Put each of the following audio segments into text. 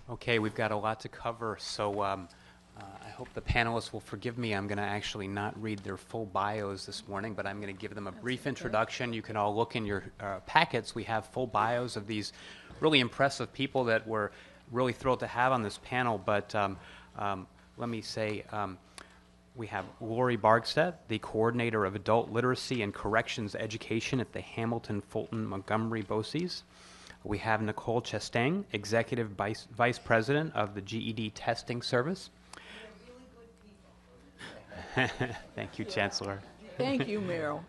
Okay, we've got a lot to cover, so I hope the panelists will forgive me. I'm going to actually not read their full bios this morning, but I'm going to give them a brief introduction. You can all look in your packets. We have full bios of these really impressive people that we're really thrilled to have on this panel, but let me say we have Lori Bargstead, the Coordinator of Adult Literacy and Corrections Education at the Hamilton Fulton Montgomery BOCES. We have Nicole Chastain, Executive Vice President of the GED Testing Service. Thank you, Chancellor. Thank you, Meryl.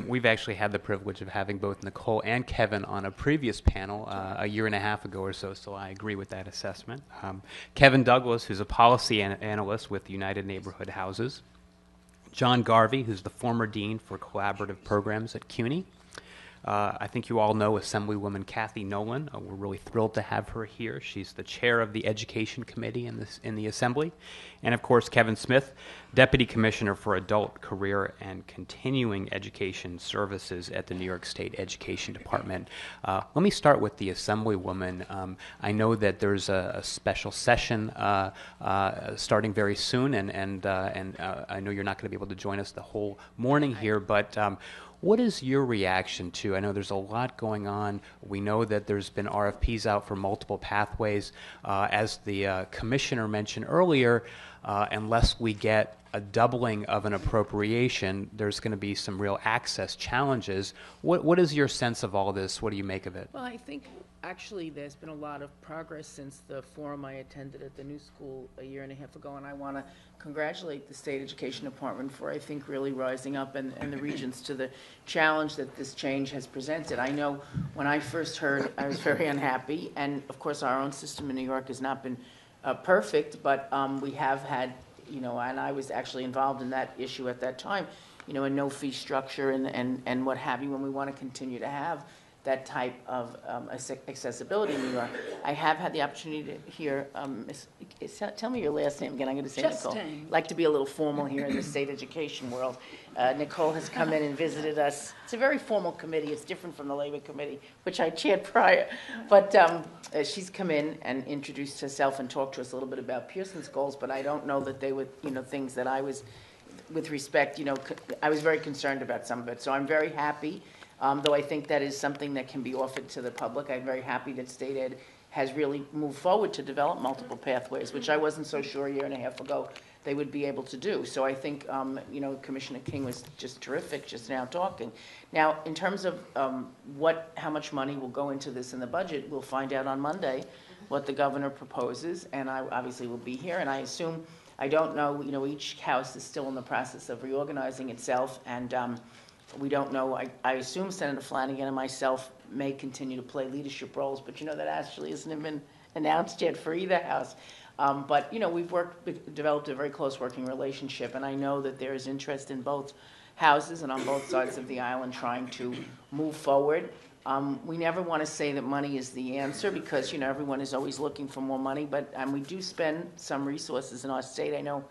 We've actually had the privilege of having both Nicole and Kevin on a previous panel a year and a half ago or so, so I agree with that assessment. Kevin Douglas, who's a policy analyst with United Neighborhood Houses. John Garvey, who's the former Dean for Collaborative Programs at CUNY. I think you all know Assemblywoman Kathy Nolan. We're really thrilled to have her here. She's the chair of the Education Committee in the Assembly. And of course, Kevin Smith, Deputy Commissioner for Adult, Career, and Continuing Education Services at the New York State Education Department. Let me start with the Assemblywoman. I know that there's a special session starting very soon, and I know you're not going to be able to join us the whole morning here, but what is your reaction to, I know there's a lot going on. We know that there's been RFPs out for multiple pathways. As the commissioner mentioned earlier, unless we get a doubling of an appropriation, there's going to be some real access challenges. What is your sense of all this? What do you make of it? Well, I think actually there's been a lot of progress since the forum I attended at the New School a year and a half ago, and I want to congratulate the State Education Department for, I think, really rising up and the Regents to the challenge that this change has presented. I know when I first heard, I was very unhappy, and of course our own system in New York has not been perfect, but we have had, and I was actually involved in that issue at that time, a no-fee structure and what have you, when we want to continue to have that type of accessibility in New York. I have had the opportunity to hear, tell me your last name again. I'm going to say Nicole. I'd like to be a little formal here in the state education world. Nicole has come in and visited us. It's a very formal committee. It's different from the Labor Committee, which I chaired prior. But she's come in and introduced herself and talked to us a little bit about Pearson's goals, but I don't know that they were, things that I was, with respect, I was very concerned about some of it. So I'm very happy. Though I think that is something that can be offered to the public. I'm very happy that State Ed has really moved forward to develop multiple pathways, which I wasn't so sure a year and a half ago they would be able to do. So I think, Commissioner King was just terrific just now talking. Now, in terms of how much money will go into this in the budget, we'll find out on Monday what the governor proposes, and I obviously will be here, and I assume, I don't know, each house is still in the process of reorganizing itself, and we don't know. I assume Senator Flanagan and myself may continue to play leadership roles, but that actually hasn't been announced yet for either house. But we've developed a very close working relationship, and I know that there is interest in both houses and on both sides of the aisle in trying to move forward. We never want to say that money is the answer because everyone is always looking for more money, but we do spend some resources in our state. I know.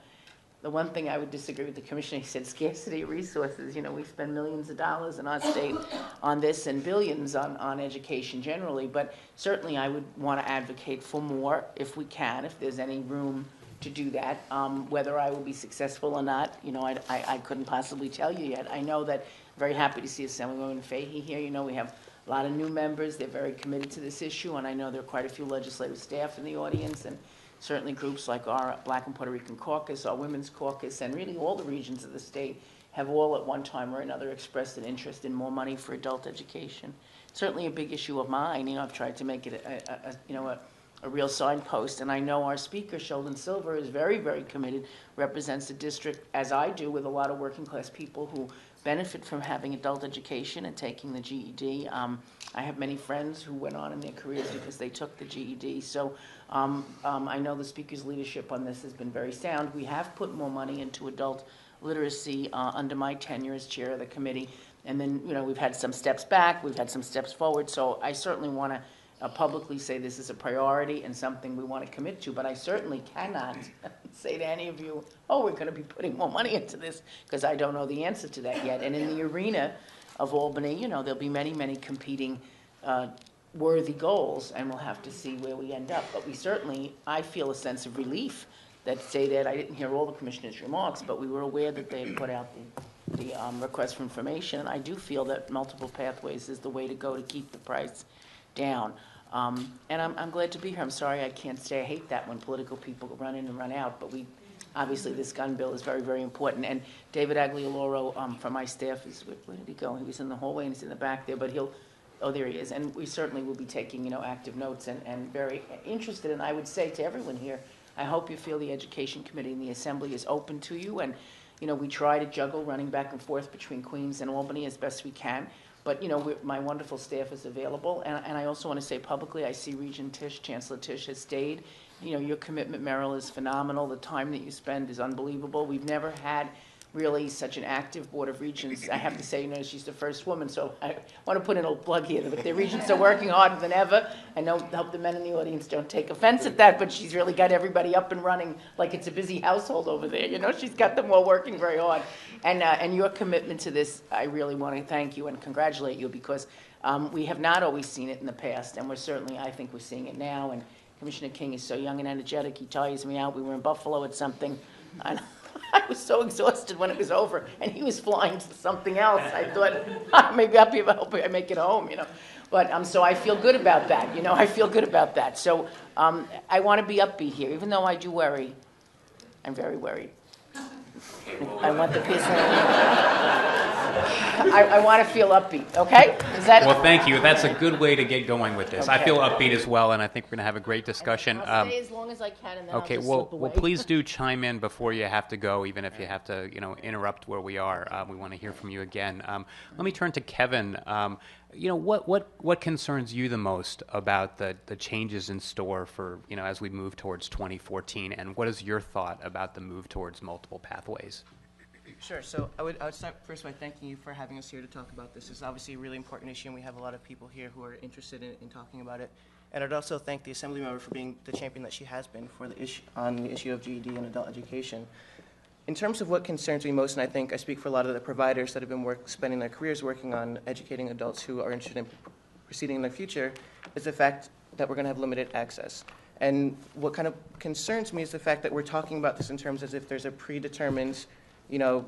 The one thing I would disagree with the commissioner, he said scarcity of resources. We spend millions of dollars in our state on this and billions on education generally, but certainly I would want to advocate for more if we can, if there's any room to do that. Whether I will be successful or not, I couldn't possibly tell you yet. I know that I'm very happy to see Assemblywoman Fahey here. We have a lot of new members. They're very committed to this issue, and I know there are quite a few legislative staff in the audience, and certainly groups like our Black and Puerto Rican Caucus, our Women's Caucus, and really all the regions of the state have all at one time or another expressed an interest in more money for adult education. Certainly a big issue of mine. I've tried to make it a real signpost, and I know our speaker, Sheldon Silver, is very, very committed, represents the district, as I do, with a lot of working class people who benefit from having adult education and taking the GED. I have many friends who went on in their careers because they took the GED. So I know the speaker's leadership on this has been very sound. We have put more money into adult literacy under my tenure as chair of the committee. And then, we've had some steps back, we've had some steps forward. So I certainly want to publicly say this is a priority and something we want to commit to, but I certainly cannot say to any of you, we're going to be putting more money into this, because I don't know the answer to that yet. And in the arena of Albany, there'll be many, many competing worthy goals, and we'll have to see where we end up. But we certainly, I feel a sense of relief that say that I didn't hear all the commissioners' remarks, but we were aware that they had put out the request for information. And I do feel that multiple pathways is the way to go to keep the price down. And I'm glad to be here. I'm sorry I can't stay. I hate that when political people run in and run out, but obviously this gun bill is very, very important. And David Aglioloro from my staff where did he go? He was in the hallway and he's in the back there, but oh, there he is. And we certainly will be taking, active notes and very interested. And I would say to everyone here, I hope you feel the Education Committee and the Assembly is open to you. And, we try to juggle running back and forth between Queens and Albany as best we can. But, my wonderful staff is available. And I also want to say publicly, I see Regent Tisch, Chancellor Tisch has stayed. Your commitment, Merrill, is phenomenal. The time that you spend is unbelievable. We've never had really such an active Board of Regents. I have to say, she's the first woman, so I want to put in a plug here. But the Regents are working harder than ever. I hope the men in the audience don't take offense at that, but she's really got everybody up and running like it's a busy household over there. She's got them all working very hard. And your commitment to this, I really want to thank you and congratulate you, because we have not always seen it in the past, and I think we're seeing it now. And Commissioner King is so young and energetic, he tires me out. We were in Buffalo at something, and I was so exhausted when it was over, and he was flying to something else. I thought, maybe I'll be able to make it home, But so I feel good about that, I feel good about that. So I want to be upbeat here, even though I do worry. I'm very worried. I want the peace. I want to feel upbeat, okay? Well, thank you. That's a good way to get going with this. Okay. I feel upbeat as well, and I think we're going to have a great discussion. I'll stay as long as I can, and then okay, I'll just slip away. Well, please do chime in before you have to go, even if you have to, interrupt where we are. We want to hear from you again. Let me turn to Kevin. What concerns you the most about the changes in store for, as we move towards 2014, and what is your thought about the move towards multiple pathways? Sure. So I would start first by thanking you for having us here to talk about this. It's obviously a really important issue, and we have a lot of people here who are interested in talking about it. And I'd also thank the Assembly member for being the champion that she has been for the issue on the issue of GED and adult education. In terms of what concerns me most, and I think I speak for a lot of the providers that have been spending their careers working on educating adults who are interested in proceeding in their future, is the fact that we're going to have limited access. And what kind of concerns me is the fact that we're talking about this in terms as if there's a predetermined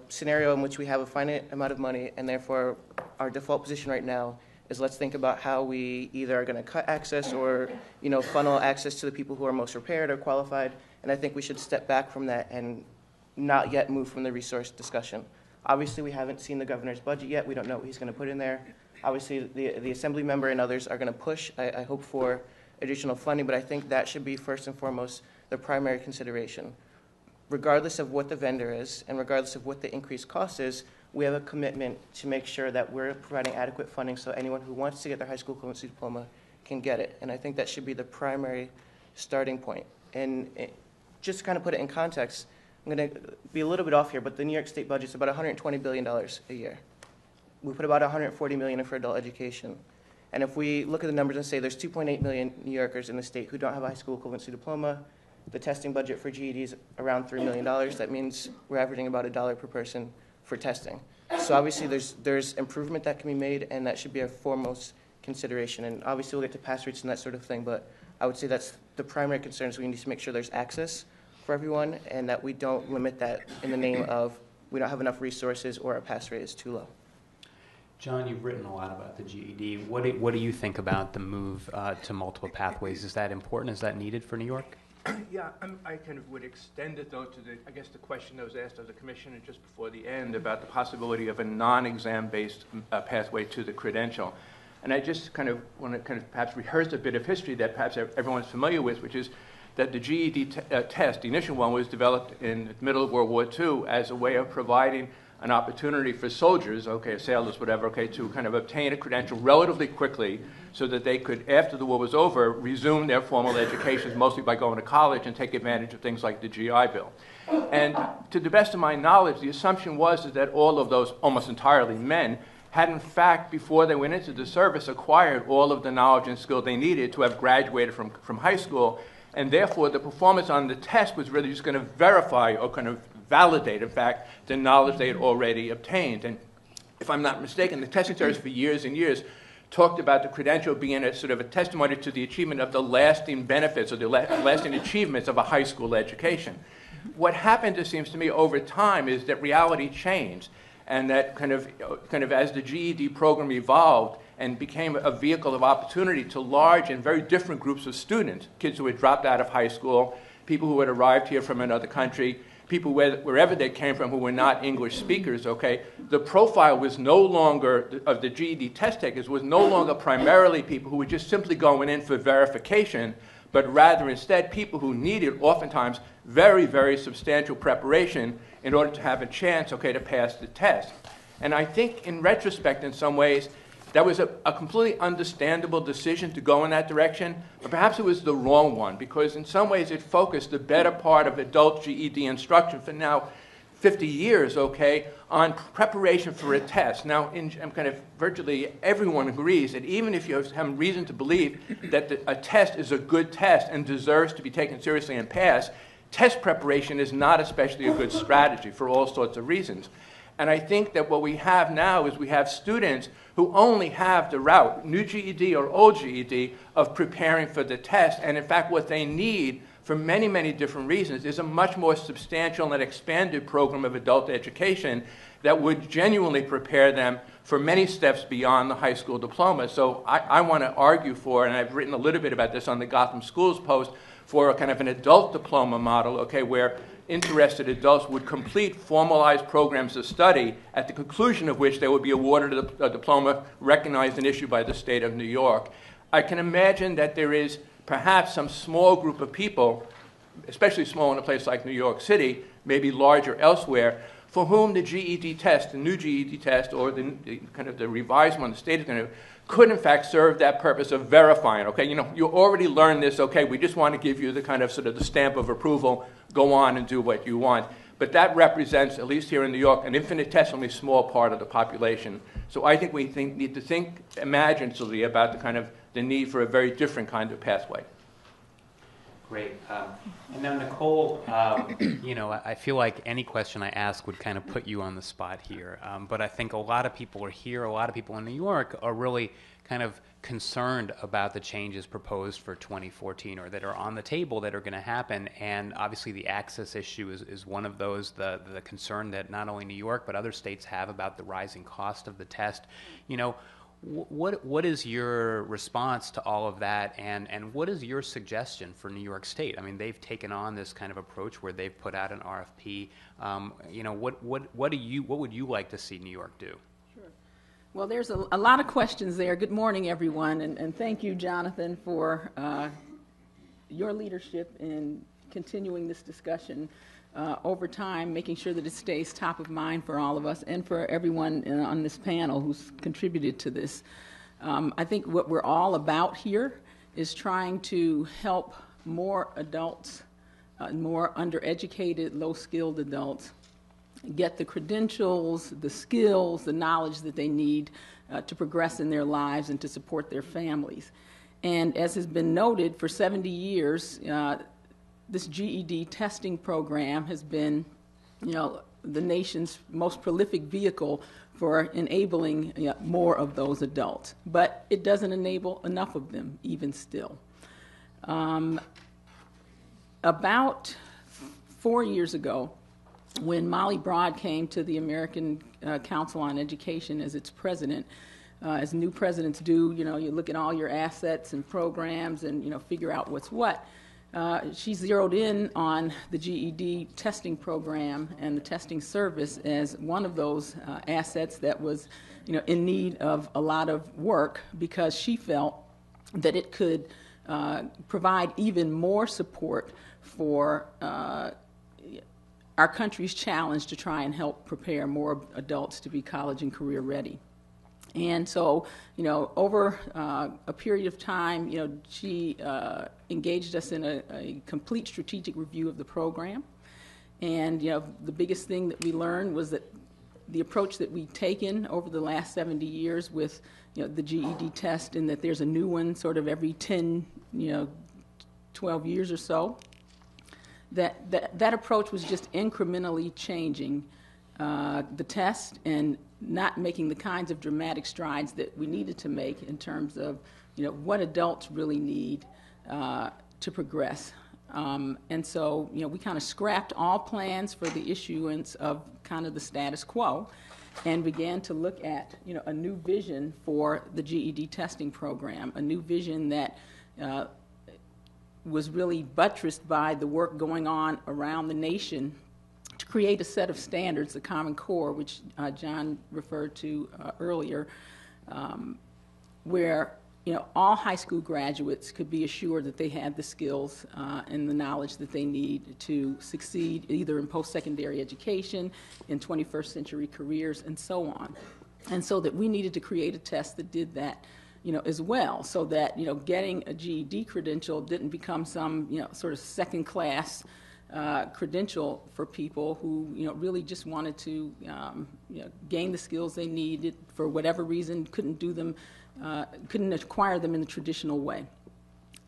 scenario in which we have a finite amount of money, and therefore our default position right now is let's think about how we either are going to cut access or, funnel access to the people who are most prepared or qualified. And I think we should step back from that and not yet move from the resource discussion. Obviously, we haven't seen the governor's budget yet. We don't know what he's going to put in there. Obviously, the Assembly member and others are going to push, I hope, for additional funding, but I think that should be first and foremost the primary consideration. Regardless of what the vendor is and regardless of what the increased cost is, we have a commitment to make sure that we're providing adequate funding so anyone who wants to get their high school equivalency diploma can get it. And I think that should be the primary starting point. And just to kind of put it in context, I'm going to be a little bit off here, but the New York State budget is about $120 billion a year. We put about $140 million in for adult education. And if we look at the numbers and say there's 2.8 million New Yorkers in the state who don't have a high school equivalency diploma, the testing budget for GED is around $3 million. That means we're averaging about $1 per person for testing. So obviously there's improvement that can be made, and that should be our foremost consideration. And obviously we'll get to pass rates and that sort of thing, but I would say that's the primary concern. So we need to make sure there's access for everyone, and that we don't limit that in the name of we don't have enough resources or our pass rate is too low. John, you've written a lot about the GED. What do you think about the move to multiple pathways? Is that important? Is that needed for New York? Yeah, I kind of would extend it, though, to the question that was asked of the commissioner just before the end about the possibility of a non-exam-based pathway to the credential. And I just kind of want to perhaps rehearse a bit of history that perhaps everyone's familiar with, which is that the GED test, the initial one, was developed in the middle of World War II as a way of providing an opportunity for soldiers, sailors, whatever, to kind of obtain a credential relatively quickly so that they could, after the war was over, resume their formal educations, mostly by going to college and take advantage of things like the GI Bill. And to the best of my knowledge, the assumption was that all of those, almost entirely men, had in fact, before they went into the service, acquired all of the knowledge and skill they needed to have graduated from high school, and therefore the performance on the test was really just going to verify or kind of validate, in fact, the knowledge they had already obtained. And if I'm not mistaken, the testing service for years and years talked about the credential being a sort of a testimony to the achievement of the lasting benefits or the lasting achievements of a high school education. What happened, it seems to me, over time is that reality changed, and that kind of as the GED program evolved and became a vehicle of opportunity to large and very different groups of students, kids who had dropped out of high school, people who had arrived here from another country, people wherever they came from who were not English speakers, okay, the profile was no longer, of the GED test takers, was no longer primarily people who were just simply going in for verification, but rather instead people who needed oftentimes very, very substantial preparation in order to have a chance, okay, to pass the test. And I think in retrospect, in some ways, that was a completely understandable decision to go in that direction, but perhaps it was the wrong one, because in some ways it focused the better part of adult GED instruction for now 50 years, okay, on preparation for a test. Now, kind of virtually everyone agrees that even if you have reason to believe that a test is a good test and deserves to be taken seriously and passed, test preparation is not especially a good strategy for all sorts of reasons. And I think that what we have now is we have students who only have the route, new GED or old GED, of preparing for the test. And in fact, what they need for many, many different reasons is a much more substantial and expanded program of adult education that would genuinely prepare them for many steps beyond the high school diploma. So I want to argue for, and I've written a little bit about this on the Gotham Schools Post, for a kind of an adult diploma model, okay, where interested adults would complete formalized programs of study, at the conclusion of which they would be awarded a diploma recognized and issued by the state of New York. I can imagine that there is perhaps some small group of people, especially small in a place like New York City, maybe larger elsewhere, for whom the GED test, the new GED test, or the kind of the revised one the state is going to, could in fact serve that purpose of verifying. Okay, you already learned this. Okay, we just want to give you the kind of sort of the stamp of approval. Go on and do what you want. But that represents, at least here in New York, an infinitesimally small part of the population. So I think we need to think imaginatively about the need for a very different kind of pathway. Great. And now, Nicole, I feel like any question I ask would kind of put you on the spot here. But I think a lot of people are here, a lot of people in New York are really kind of concerned about the changes proposed for 2014 or that are on the table that are going to happen. And obviously the access issue is one of those, the concern that not only New York but other states have about the rising cost of the test. What is your response to all of that, and what is your suggestion for New York State? I mean, they've taken on this kind of approach where they've put out an RFP. What would you like to see New York do? Sure. Well, there's a lot of questions there. Good morning, everyone, and thank you, Jonathan, for your leadership in continuing this discussion over time, making sure that it stays top of mind for all of us and for everyone on this panel who's contributed to this. I think what we're all about here is trying to help more adults, more undereducated, low-skilled adults, get the credentials, the skills, the knowledge that they need to progress in their lives and to support their families. And as has been noted, for 70 years, this GED testing program has been, the nation's most prolific vehicle for enabling more of those adults. But it doesn't enable enough of them, even still. About 4 years ago, when Molly Broad came to the American Council on Education as its president, as new presidents do, you look at all your assets and programs and, figure out what's what. She zeroed in on the GED testing program and the testing service as one of those assets that was, in need of a lot of work, because she felt that it could provide even more support for our country's challenge to try and help prepare more adults to be college and career ready. And so, over a period of time, she engaged us in a complete strategic review of the program. And, the biggest thing that we learned was that the approach that we've taken over the last 70 years with, the GED test, and that there's a new one sort of every 10, 12 years or so, that approach was just incrementally changing the test and not making the kinds of dramatic strides that we needed to make in terms of, what adults really need to progress. And so, we kind of scrapped all plans for the issuance of kind of the status quo and began to look at, a new vision for the GED testing program, a new vision that was really buttressed by the work going on around the nation to create a set of standards, the Common Core, which John referred to earlier, where all high school graduates could be assured that they had the skills and the knowledge that they need to succeed either in post-secondary education, in 21st century careers, and so on. And so that we needed to create a test that did that, as well, so that, getting a GED credential didn't become some, sort of second-class credential for people who, really just wanted to, gain the skills they needed for whatever reason, couldn't acquire them in the traditional way.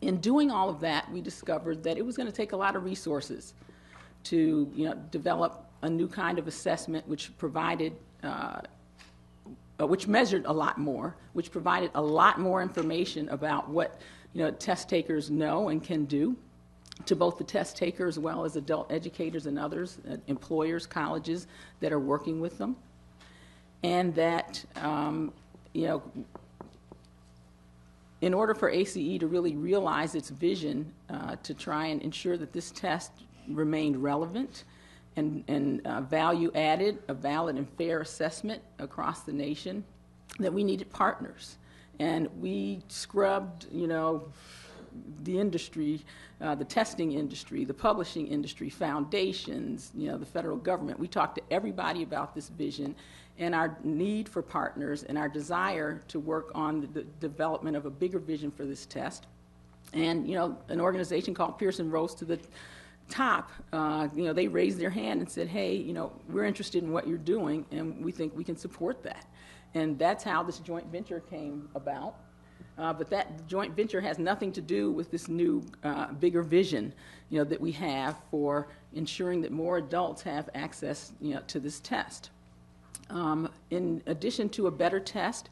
In doing all of that, we discovered that it was going to take a lot of resources to, develop a new kind of assessment which provided, which measured a lot more, which provided a lot more information about what, test takers know and can do to both the test taker as well as adult educators and others, employers, colleges that are working with them. And that, in order for ACE to really realize its vision to try and ensure that this test remained relevant and value added, a valid and fair assessment across the nation, that we needed partners. And we scrubbed, the industry, the testing industry, the publishing industry, foundations, the federal government. We talked to everybody about this vision and our need for partners and our desire to work on the development of a bigger vision for this test. And, an organization called Pearson rose to the top. They raised their hand and said, hey, we're interested in what you're doing, and we think we can support that. And that's how this joint venture came about. But that joint venture has nothing to do with this new, bigger vision, that we have for ensuring that more adults have access, to this test. In addition to a better test,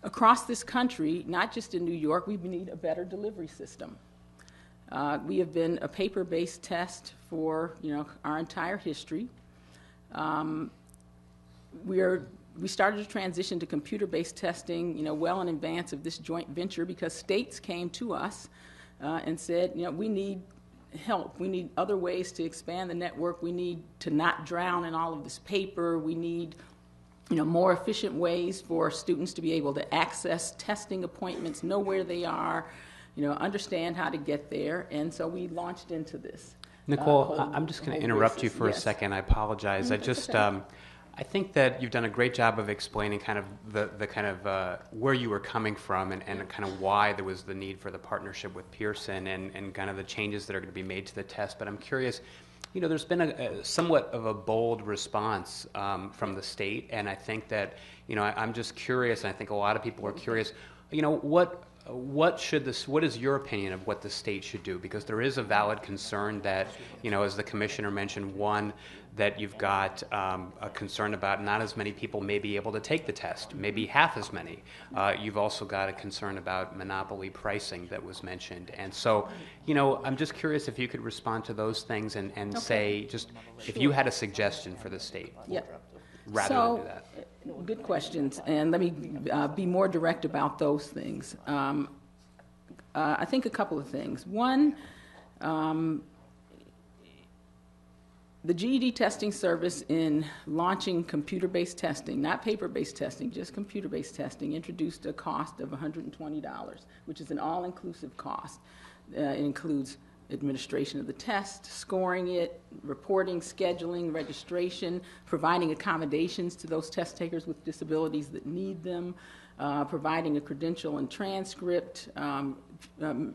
across this country, not just in New York, we need a better delivery system. We have been a paper-based test for, our entire history. We started to transition to computer-based testing, well in advance of this joint venture because states came to us and said, we need help. We need other ways to expand the network. We need to not drown in all of this paper. We need, more efficient ways for students to be able to access testing appointments, know where they are, understand how to get there. And so we launched into this. Nicole, I'm just going to interrupt you for a second. I apologize. I think that you've done a great job of explaining kind of the kind of where you were coming from and kind of why there was the need for the partnership with Pearson and kind of the changes that are going to be made to the test. But I'm curious, there's been a somewhat of a bold response from the state, and I think that, I'm just curious, and I think a lot of people are curious, what is your opinion of what the state should do? Because there is a valid concern that, as the commissioner mentioned, one, that you've got a concern about not as many people may be able to take the test, maybe half as many. You've also got a concern about monopoly pricing that was mentioned. And so, I'm just curious if you could respond to those things and say, just if you had a suggestion for the state. Yeah. Rather than do that. Good questions, and let me be more direct about those things. I think a couple of things. One, the GED testing service in launching computer-based testing, not paper-based testing, just computer-based testing, introduced a cost of $120, which is an all-inclusive cost. It includes administration of the test, scoring it, reporting, scheduling, registration, providing accommodations to those test takers with disabilities that need them, providing a credential and transcript,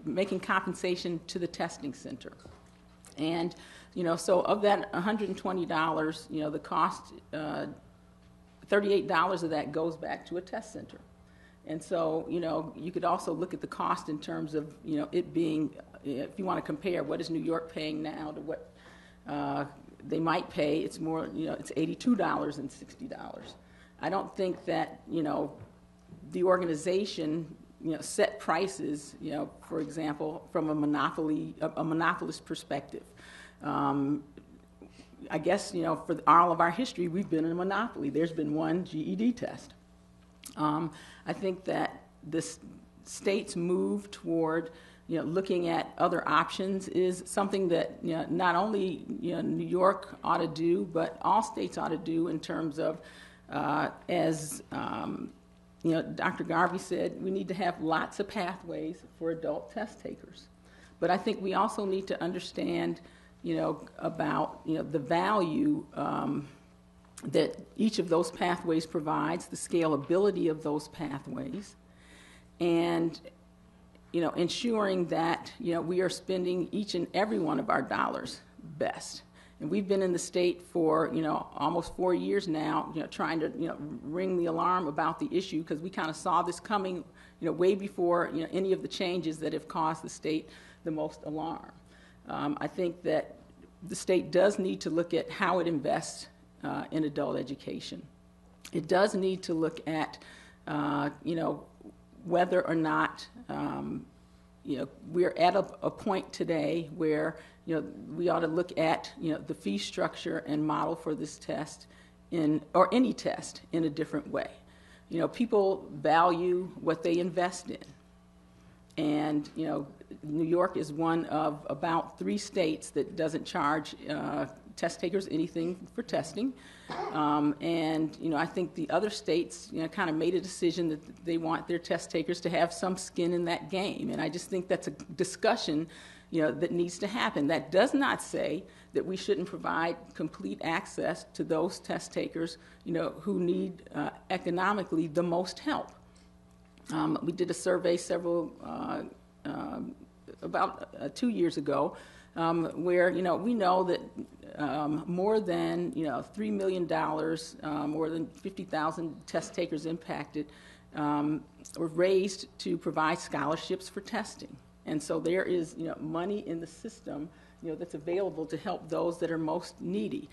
making compensation to the testing center. And, so of that $120, the cost, $38 of that goes back to a test center. And so, you could also look at the cost in terms of, it being, if you want to compare what is New York paying now to what they might pay, it's more, it's $82 and $60. I don't think that, the organization, set prices, for example, from a monopolist perspective. I guess, for all of our history, we've been in a monopoly. There's been one GED test. I think that this state's move toward, looking at other options is something that, not only, New York ought to do, but all states ought to do in terms of, as Dr. Garvey said, we need to have lots of pathways for adult test takers. But I think we also need to understand, about, the value that each of those pathways provides, the scalability of those pathways, and, ensuring that, we are spending each and every one of our dollars best. And we've been in the state for, almost 4 years now, trying to, ring the alarm about the issue, because we kind of saw this coming, way before, any of the changes that have caused the state the most alarm. I think that the state does need to look at how it invests in adult education. It does need to look at, whether or not, we're at a point today where, we ought to look at, the fee structure and model for this test or any test in a different way. People value what they invest in. And, New York is one of about 3 states that doesn't charge test takers anything for testing. And, I think the other states, kind of made a decision that they want their test takers to have some skin in that game. And I just think that's a discussion, that needs to happen. That does not say that we shouldn't provide complete access to those test takers, who need economically the most help. We did a survey about 2 years ago, where, we know that more than, $3 million, more than 50,000 test takers impacted, were raised to provide scholarships for testing. And so there is, money in the system, that's available to help those that are most needy.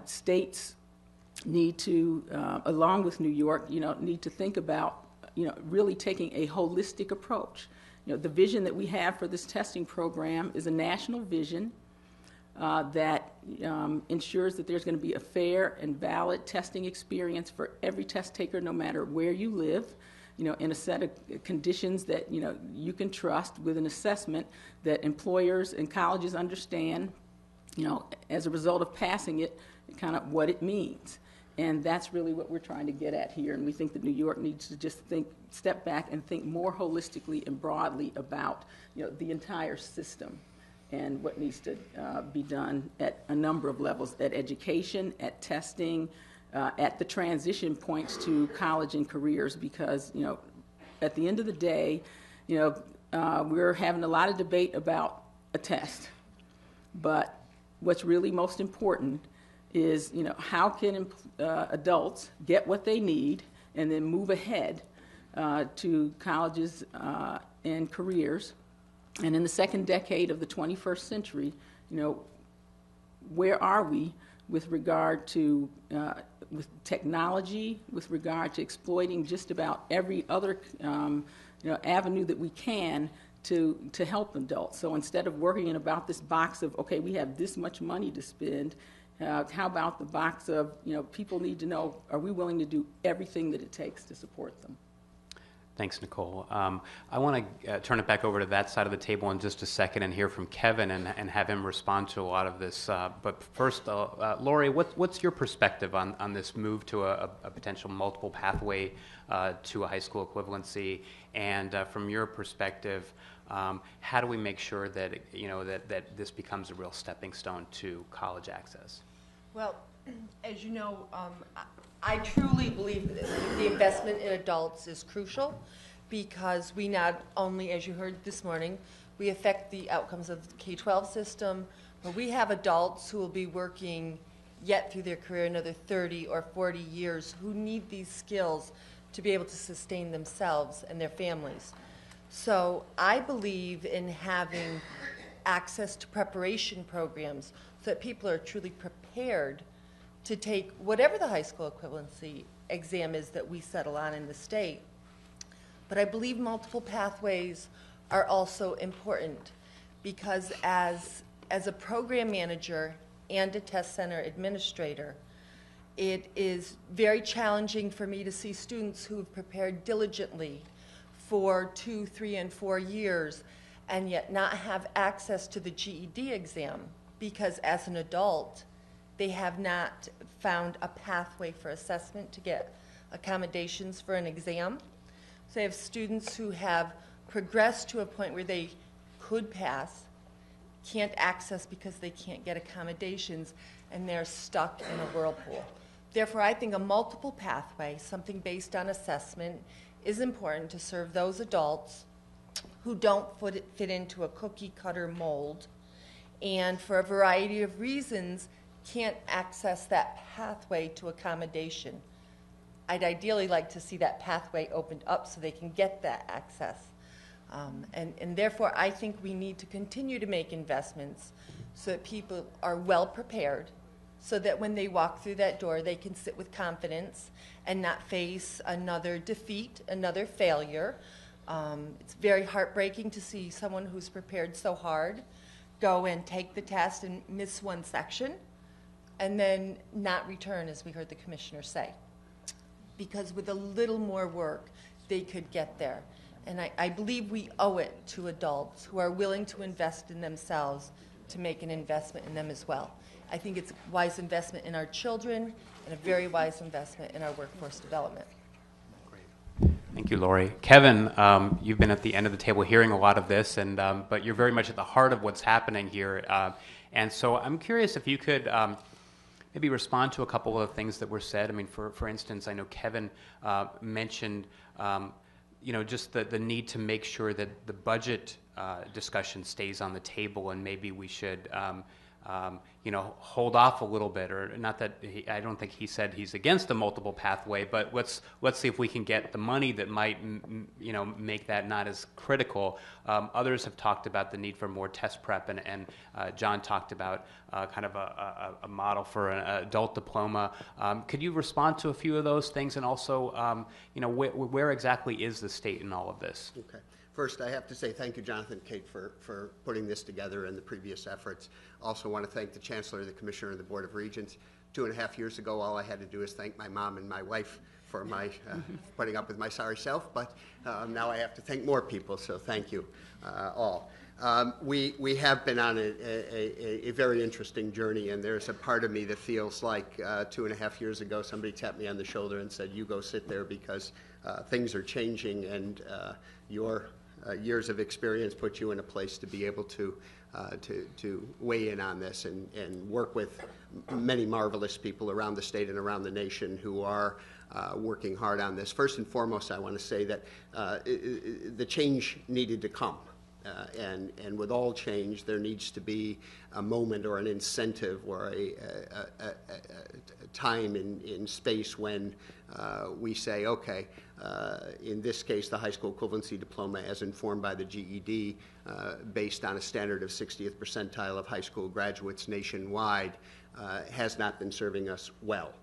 States need to, along with New York, need to think about, really taking a holistic approach. The vision that we have for this testing program is a national vision that ensures that there's going to be a fair and valid testing experience for every test taker, no matter where you live, in a set of conditions that, you can trust, with an assessment that employers and colleges understand, as a result of passing it, kind of what it means. And that's really what we're trying to get at here. And we think that New York needs to just step back and think more holistically and broadly about, the entire system and what needs to be done at a number of levels, at education, at testing, at the transition points to college and careers. Because, at the end of the day, we're having a lot of debate about a test. But what's really most important is, how can adults get what they need and then move ahead to colleges and careers. And in the second decade of the 21st century, where are we with regard to with technology, with regard to exploiting just about every other avenue that we can to help adults? So instead of worrying about this box of, okay, we have this much money to spend, how about the box of, people need to know, are we willing to do everything that it takes to support them? Thanks, Nicole. I want to turn it back over to that side of the table in just a second and hear from Kevin and have him respond to a lot of this. But first, Lori, what's your perspective on this move to a potential multiple pathway to a high school equivalency? And from your perspective, how do we make sure that that this becomes a real stepping stone to college access? Well, as you know, I truly believe that the investment in adults is crucial, because we not only, as you heard this morning, we affect the outcomes of the K-12 system, but we have adults who will be working yet through their career another 30 or 40 years who need these skills to be able to sustain themselves and their families. So I believe in having access to preparation programs so that people are truly prepared to take whatever the high school equivalency exam is that we settle on in the state. But I believe multiple pathways are also important because as a program manager and a test center administrator, it is very challenging for me to see students who have prepared diligently for 2, 3, and 4 years and yet not have access to the GED exam because as an adult, they have not found a pathway for assessment to get accommodations for an exam. So I have students who have progressed to a point where they could pass, can't access because they can't get accommodations, and they're stuck in a whirlpool. Therefore, I think a multiple pathway, something based on assessment, is important to serve those adults who don't fit into a cookie-cutter mold and for a variety of reasons can't access that pathway to accommodation. I'd ideally like to see that pathway opened up so they can get that access. And therefore, I think we need to continue to make investments so that people are well prepared so that when they walk through that door, they can sit with confidence and not face another defeat, another failure. It's very heartbreaking to see someone who's prepared so hard go and take the test and miss one section and then not return, as we heard the commissioner say. Because with a little more work, they could get there. And I believe we owe it to adults who are willing to invest in themselves to make an investment in them as well. I think it's a wise investment in our children and a very wise investment in our workforce development. Thank you, Lori. Kevin, you've been at the end of the table hearing a lot of this, and but you're very much at the heart of what's happening here. And so I'm curious if you could maybe respond to a couple of things that were said. I mean, for instance, I know Kevin mentioned just the need to make sure that the budget discussion stays on the table, and maybe we should hold off a little bit, or not that I don't think he said he's against the multiple pathway, but let's see if we can get the money that might make that not as critical. Others have talked about the need for more test prep, and John talked about kind of a model for an adult diploma. Could you respond to a few of those things, and also where exactly is the state in all of this? Okay. First, I have to say thank you, Jonathan and Kate, for putting this together and the previous efforts. Also want to thank the Chancellor, the Commissioner, and the Board of Regents. 2.5 years ago, all I had to do is thank my mom and my wife for my putting up with my sorry self, but now I have to thank more people, so thank you all. We have been on a very interesting journey, and there's a part of me that feels like 2.5 years ago somebody tapped me on the shoulder and said, you go sit there because things are changing, and your years of experience put you in a place to be able to weigh in on this and work with many marvelous people around the state and around the nation who are working hard on this. First and foremost, I want to say that the change needed to come. And with all change, there needs to be a moment or an incentive or a time in space when we say, okay, in this case, the high school equivalency diploma as informed by the GED, based on a standard of 60th percentile of high school graduates nationwide, has not been serving us well.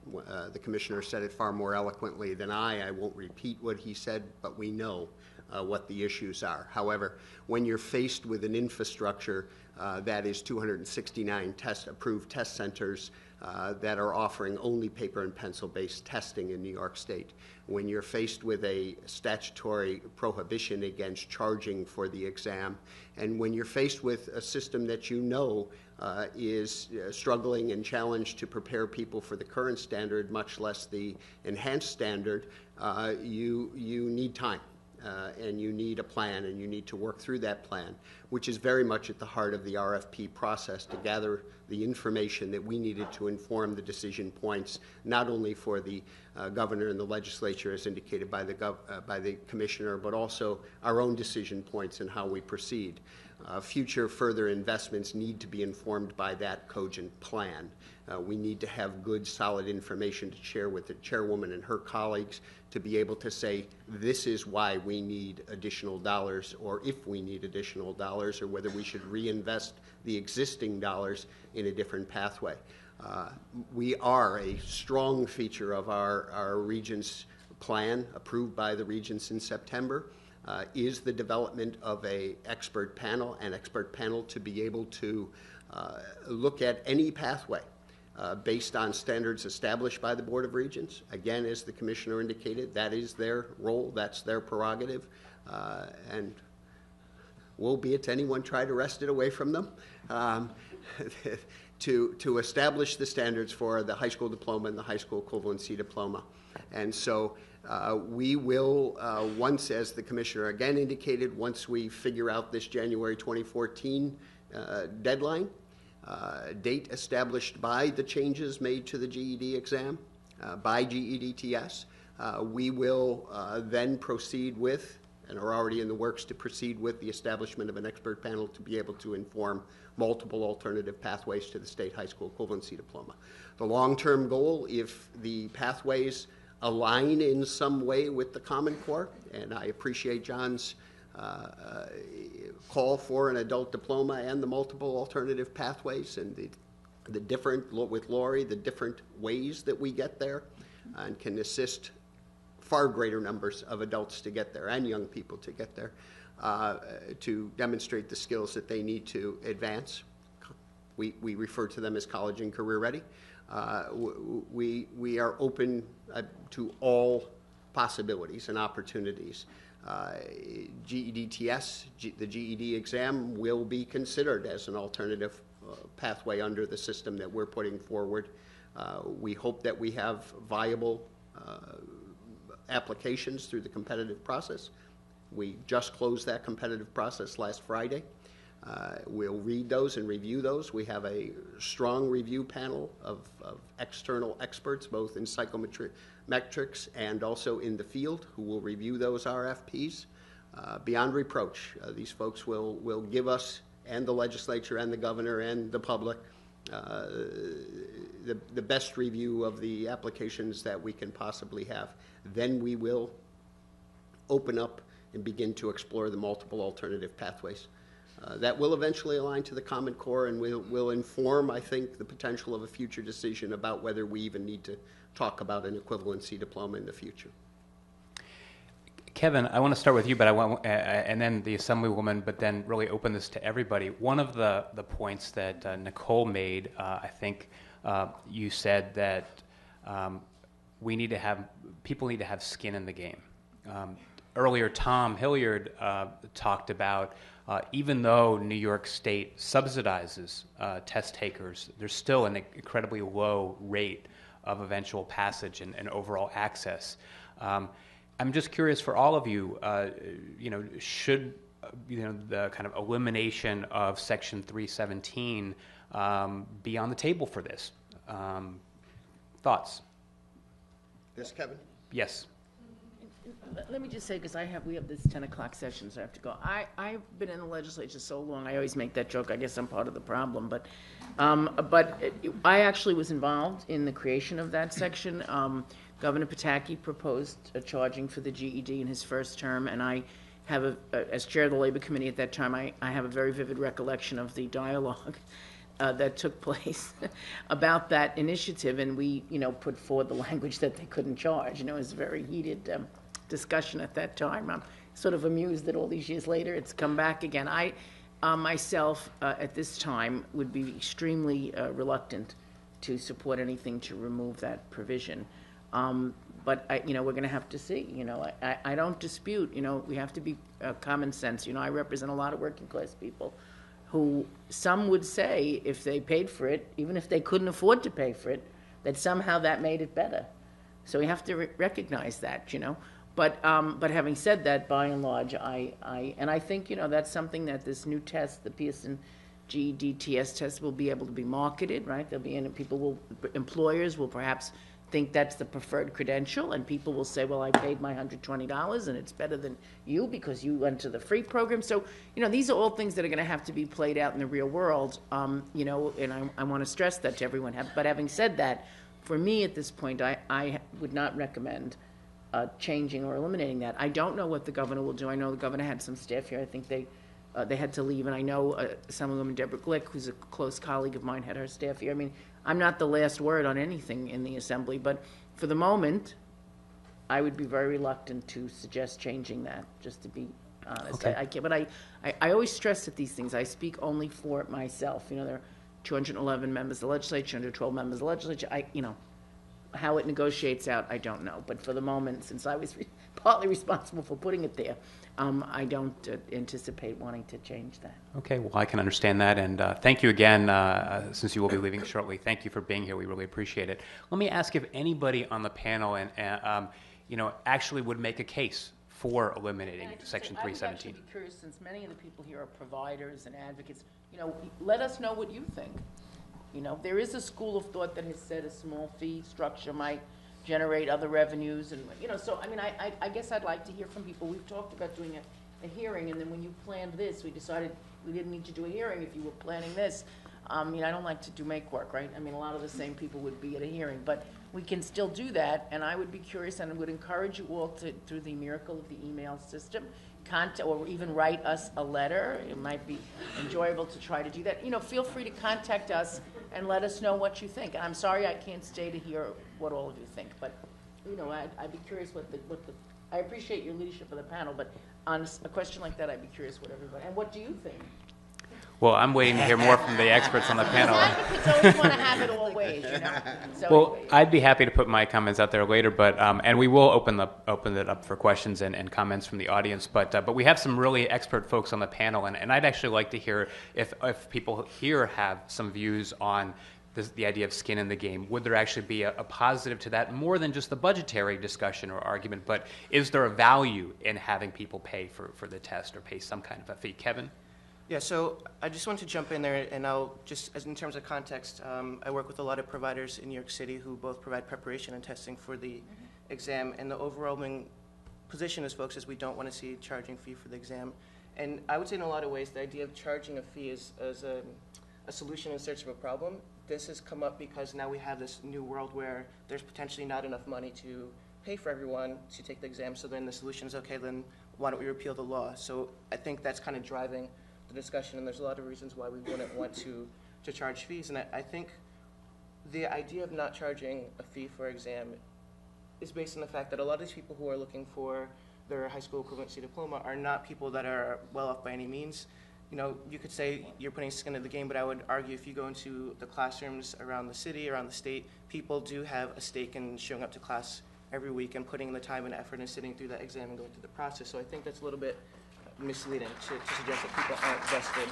The commissioner said it far more eloquently than I. I won't repeat what he said, but we know what the issues are. However, when you're faced with an infrastructure that is 269 approved test centers that are offering only paper and pencil-based testing in New York State, when you're faced with a statutory prohibition against charging for the exam, and when you're faced with a system that is struggling and challenged to prepare people for the current standard, much less the enhanced standard, you need time. And you need a plan, and you need to work through that plan, which is very much at the heart of the RFP process, to gather the information that we needed to inform the decision points, not only for the governor and the legislature as indicated by the commissioner, but also our own decision points and how we proceed. Future further investments need to be informed by that cogent plan. We need to have good, solid information to share with the chairwoman and her colleagues to be able to say, this is why we need additional dollars, or if we need additional dollars, or whether we should reinvest the existing dollars in a different pathway. We are a strong feature of our Regents plan approved by the Regents in September is the development of an expert panel to be able to look at any pathway based on standards established by the Board of Regents. Again, as the Commissioner indicated, that is their role, that's their prerogative, and woe be it to anyone try to wrest it away from them, to establish the standards for the high school diploma and the high school equivalency diploma. And so we will, once, as the Commissioner again indicated, once we figure out this January 2014 deadline, date established by the changes made to the GED exam, by GEDTS, we will then proceed with, and are already in the works to proceed with, the establishment of an expert panel to be able to inform multiple alternative pathways to the state high school equivalency diploma. The long-term goal, if the pathways align in some way with the Common Core, and I appreciate John's call for an adult diploma and the multiple alternative pathways and the different, with Lori, the different ways that we get there, and can assist far greater numbers of adults to get there and young people to get there, to demonstrate the skills that they need to advance. We refer to them as college and career ready. We are open to all possibilities and opportunities. GEDTS, the GED exam, will be considered as an alternative pathway under the system that we're putting forward. We hope that we have viable applications through the competitive process. We just closed that competitive process last Friday. We'll read those and review those. We have a strong review panel of external experts, both in psychometrics and also in the field, who will review those RFPs. Beyond reproach, these folks will give us, and the legislature and the governor and the public, the best review of the applications that we can possibly have. Then we will open up and begin to explore the multiple alternative pathways. That will eventually align to the Common Core and will inform, I think, the potential of a future decision about whether we even need to talk about an equivalency diploma in the future. Kevin, I want to start with you, but I want, and then the Assemblywoman, but then really open this to everybody. One of the points that Nicole made, I think you said that people need to have skin in the game. Earlier, Tom Hilliard talked about even though New York State subsidizes test takers, there's still an incredibly low rate of eventual passage and overall access. I'm just curious for all of you, should the kind of elimination of Section 317 be on the table for this? Thoughts? Yes, Kevin? Yes. Let me just say, because we have this 10 o'clock session, so I have to go. I've been in the legislature so long, I always make that joke, I guess I'm part of the problem, but I actually was involved in the creation of that section. Governor Pataki proposed charging for the GED in his first term, and I have, as chair of the Labor Committee at that time, I have a very vivid recollection of the dialogue that took place about that initiative, and we, put forward the language that they couldn't charge. It was a very heated discussion at that time. I'm sort of amused that all these years later it's come back again. I myself, at this time, would be extremely reluctant to support anything to remove that provision. But we're going to have to see. I don't dispute. We have to be common sense. I represent a lot of working class people, who some would say if they paid for it, even if they couldn't afford to pay for it, that somehow that made it better. So we have to recognize that. But having said that, by and large, I think that's something that this new test, the Pearson GEDTS test, will be able to be marketed, right? There'll be employers will perhaps think that's the preferred credential, and people will say, well, I paid my $120 and it's better than you because you went to the free program. So, these are all things that are going to have to be played out in the real world, and I want to stress that to everyone. But having said that, for me at this point, I would not recommend changing or eliminating that. I don't know what the governor will do. I know the governor had some staff here. I think they had to leave, and I know Assemblywoman Deborah Glick, who's a close colleague of mine, had her staff here. I'm not the last word on anything in the assembly, but for the moment, I would be very reluctant to suggest changing that, just to be honest. Okay. I can't, but I always stress at these things, I speak only for myself. You know, there are 211 members of the legislature, 212 members of the legislature. How it negotiates out, I don't know. But for the moment, since I was partly responsible for putting it there, I don't anticipate wanting to change that. Okay, well, I can understand that, and thank you again, since you will be leaving shortly. Thank you for being here. We really appreciate it. Let me ask if anybody on the panel actually would make a case for eliminating Section 317. I would actually be curious, since many of the people here are providers and advocates, let us know what you think. There is a school of thought that has said a small fee structure might generate other revenues, and, so, I guess I'd like to hear from people. We've talked about doing a hearing, and then when you planned this, we decided we didn't need to do a hearing if you were planning this. I don't like to do make work, right? A lot of the same people would be at a hearing, but we can still do that, and I would be curious, and I would encourage you all to, through the miracle of the email system, contact, or even write us a letter. It might be enjoyable to try to do that. Feel free to contact us and let us know what you think. And I'm sorry I can't stay to hear what all of you think, but I'd be curious I appreciate your leadership of the panel, but on a question like that, I'd be curious what everybody, and what do you think? Well, I'm waiting to hear more from the experts on the panel. Advocates always want to have it all ways, So Well, anyway. I'd be happy to put my comments out there later, but and we will open it up for questions and comments from the audience. But we have some really expert folks on the panel, and I'd actually like to hear if people here have some views on the idea of skin in the game. Would there actually be a positive to that, more than just the budgetary discussion or argument? But is there a value in having people pay for the test or pay some kind of a fee? Kevin? Yeah, so I just want to jump in there, and I'll just, as in terms of context, I work with a lot of providers in New York City who both provide preparation and testing for the exam, and the overwhelming position as folks is we don't want to see charging fee for the exam. And I would say in a lot of ways the idea of charging a fee is a solution in search of a problem. This has come up because now we have this new world where there's potentially not enough money to pay for everyone to take the exam, so then the solution is, okay, then why don't we repeal the law? So I think that's kind of driving the discussion, and there's a lot of reasons why we wouldn't want to charge fees. And I think the idea of not charging a fee for exam is based on the fact that a lot of these people who are looking for their high school equivalency diploma are not people that are well off by any means. You could say you're putting skin in the game, but I would argue if you go into the classrooms around the city, around the state, people do have a stake in showing up to class every week and putting the time and effort and sitting through that exam and going through the process. So I think that's a little bit misleading to suggest that people aren't vested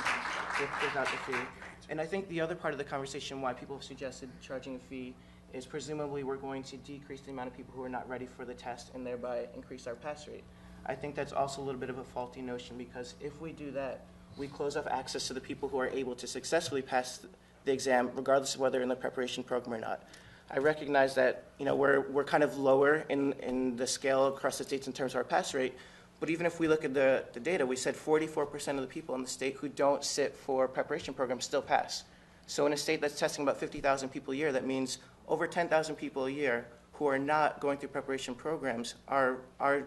without the fee. And I think the other part of the conversation why people have suggested charging a fee is presumably we're going to decrease the amount of people who are not ready for the test and thereby increase our pass rate. I think that's also a little bit of a faulty notion, because if we do that, we close off access to the people who are able to successfully pass the exam, regardless of whether they're in the preparation program or not. I recognize that we're kind of lower in the scale across the states in terms of our pass rate, but even if we look at the data, we said 44% of the people in the state who don't sit for preparation programs still pass. So in a state that's testing about 50,000 people a year, that means over 10,000 people a year who are not going through preparation programs are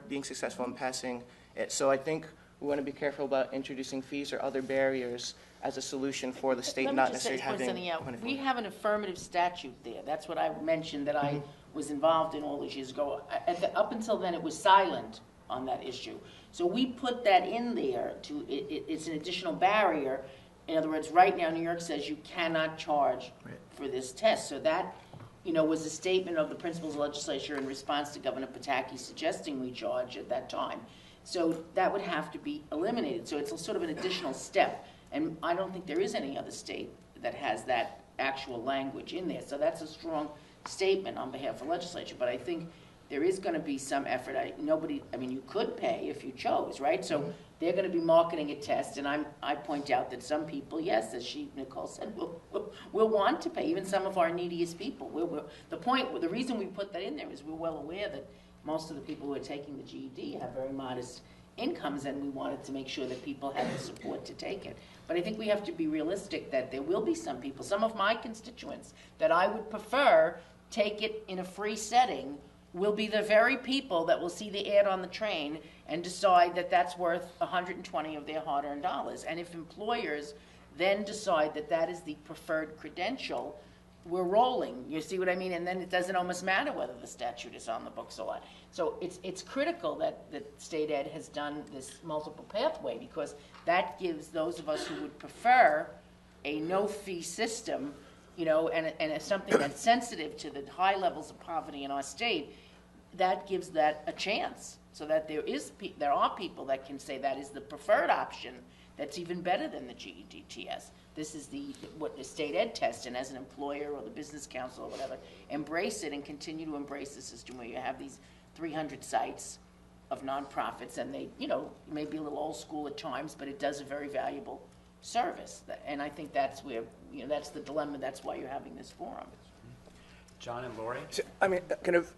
being successful in passing it. So I think we want to be careful about introducing fees or other barriers as a solution for the state, not necessarily having. Let me just say something out. We have an affirmative statute there. That's what I mentioned that I was involved in all these years ago. Up until then, it was silent on that issue. So we put that in there it's an additional barrier. In other words, right now New York says you cannot charge for this test. So that, was a statement of the principals of the legislature in response to Governor Pataki suggesting we charge at that time. So that would have to be eliminated. So it's a sort of an additional step. And I don't think there is any other state that has that actual language in there. So that's a strong statement on behalf of the legislature. But I think there is going to be some effort. You could pay if you chose, right? So they're going to be marketing a test, and I point out that some people, yes, as Nicole said, will want to pay, even some of our neediest people. The reason we put that in there is we're well aware that most of the people who are taking the GED have very modest incomes, and we wanted to make sure that people have the support to take it. But I think we have to be realistic that there will be some people, some of my constituents, that I would prefer take it in a free setting will be the very people that will see the ad on the train and decide that that's worth 120 of their hard-earned dollars. And if employers then decide that that is the preferred credential, we're rolling. You see what I mean? And then it doesn't almost matter whether the statute is on the books or what. So it's critical that state ed has done this multiple pathway, because that gives those of us who would prefer a no-fee system, you know, and it's something that's sensitive to the high levels of poverty in our state, that gives that a chance, so that there are people that can say that is the preferred option, that's even better than the GED TS. This is what the state ed test, and as an employer or the business council or whatever, embrace it and continue to embrace the system where you have these 300 sites of nonprofits, and they, you know, may be a little old school at times, but it does a very valuable service. And I think that's where, you know, that's the dilemma. That's why you're having this forum. John and Lori? So, I mean,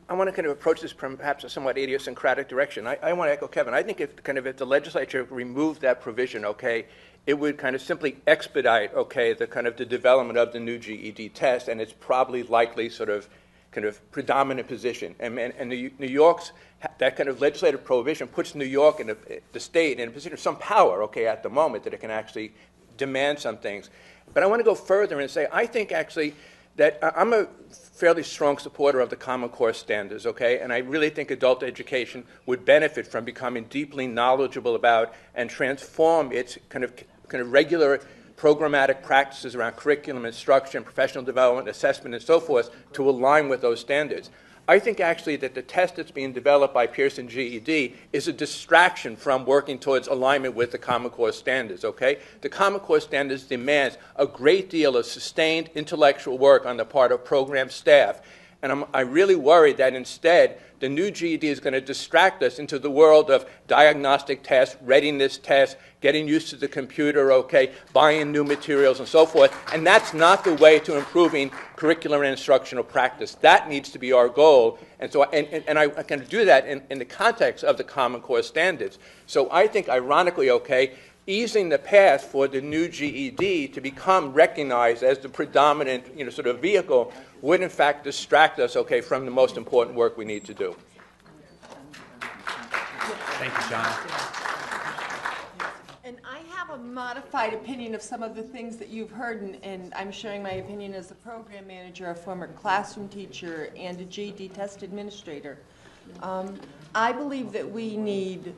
I want to kind of approach this from perhaps a somewhat idiosyncratic direction. I want to echo Kevin. I think if the legislature removed that provision, okay, it would kind of simply expedite, okay, the development of the new GED test, and it's probably likely sort of predominant position. And New York's, that kind of legislative prohibition puts New York and the state in a position of some power, okay, at the moment, that it can actually demand some things. But I want to go further and say, I think actually that I'm a fairly strong supporter of the Common Core standards, okay? And I really think adult education would benefit from becoming deeply knowledgeable about and transform its kind of regular programmatic practices around curriculum, instruction, professional development, assessment, and so forth to align with those standards. I think actually that the test that's being developed by Pearson GED is a distraction from working towards alignment with the Common Core standards, okay? The Common Core standards demands a great deal of sustained intellectual work on the part of program staff. And I'm really worried that instead the new GED is going to distract us into the world of diagnostic tests, readiness tests, getting used to the computer, okay, buying new materials and so forth. And that's not the way to improving curricular and instructional practice. That needs to be our goal. And so, and I can do that in the context of the Common Core standards. So I think, ironically, okay, easing the path for the new GED to become recognized as the predominant, you know, sort of vehicle would in fact distract us, okay, from the most important work we need to do. Thank you, John. And I have a modified opinion of some of the things that you've heard, and I'm sharing my opinion as a program manager, a former classroom teacher, and a GED test administrator. I believe that we need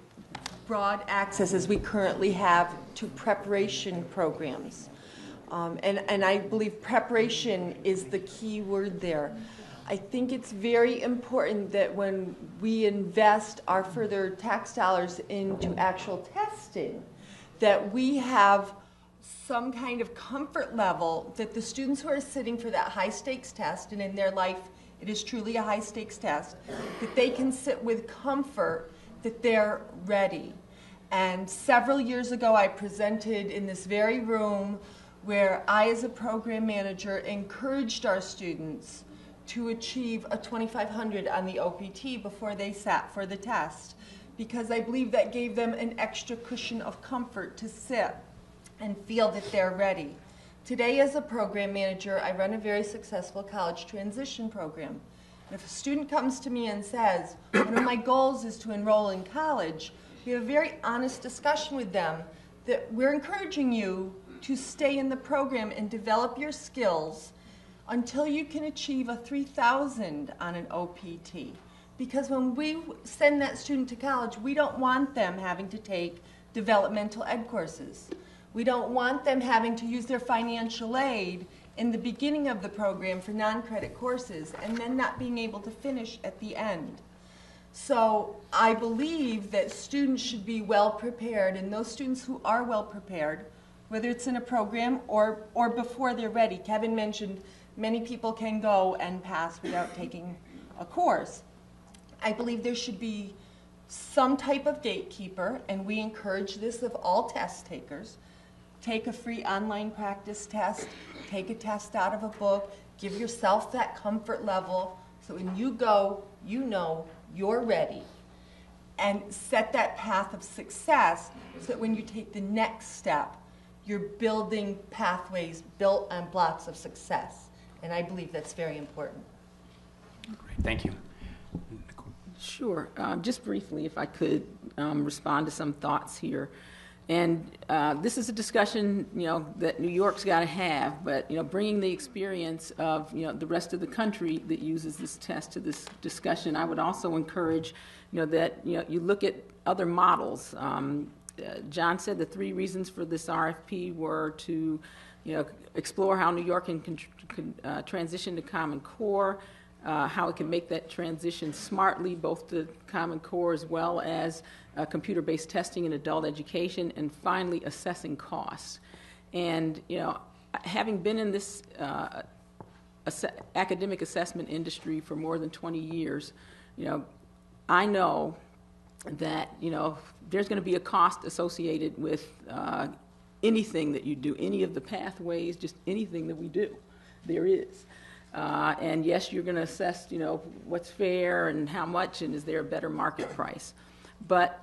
broad access, as we currently have, to preparation programs. And I believe preparation is the key word there. I think it's very important that when we invest our further tax dollars into actual testing, that we have some kind of comfort level that the students who are sitting for that high-stakes test, and in their life it is truly a high-stakes test, that they can sit with comfort that they're ready. And several years ago I presented in this very room where I, as a program manager, encouraged our students to achieve a 2,500 on the OPT before they sat for the test, because I believe that gave them an extra cushion of comfort to sit and feel that they're ready. Today, as a program manager, I run a very successful college transition program. And if a student comes to me and says, one of my goals is to enroll in college, we have a very honest discussion with them that we're encouraging you to stay in the program and develop your skills until you can achieve a 3,000 on an OPT. Because when we send that student to college, we don't want them having to take developmental ed courses. We don't want them having to use their financial aid in the beginning of the program for non-credit courses and then not being able to finish at the end. So I believe that students should be well prepared, and those students who are well prepared, whether it's in a program or before they're ready. Kevin mentioned many people can go and pass without taking a course. I believe there should be some type of gatekeeper, and we encourage this of all test takers. Take a free online practice test, take a test out of a book, give yourself that comfort level so when you go, you know you're ready. And set that path of success so that when you take the next step, you're building pathways built on blocks of success. And I believe that's very important. Great. Thank you. Sure. Just briefly, if I could respond to some thoughts here. And this is a discussion, that New York's got to have, but, bringing the experience of, the rest of the country that uses this test to this discussion, I would also encourage, that, you look at other models. John said the 3 reasons for this RFP were to, explore how New York can transition to Common Core, how it can make that transition smartly, both the Common Core as well as computer-based testing in adult education, and finally assessing costs. And having been in this academic assessment industry for more than 20 years, I know that there's going to be a cost associated with anything that you do, any of the pathways, just anything that we do. There is. And yes, you're going to assess, what's fair and how much, and is there a better market price. But,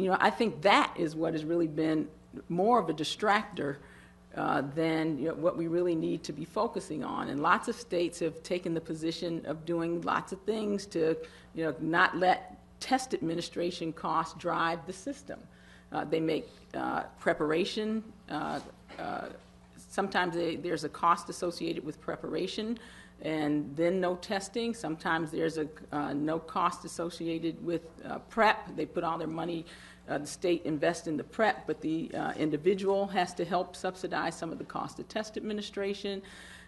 I think that is what has really been more of a distractor than what we really need to be focusing on. And lots of states have taken the position of doing lots of things to, not let test administration costs drive the system. They make preparation. Sometimes there's a cost associated with preparation and then no testing. Sometimes there's no cost associated with prep. They put all their money, the state invests in the prep, but the individual has to help subsidize some of the cost of test administration.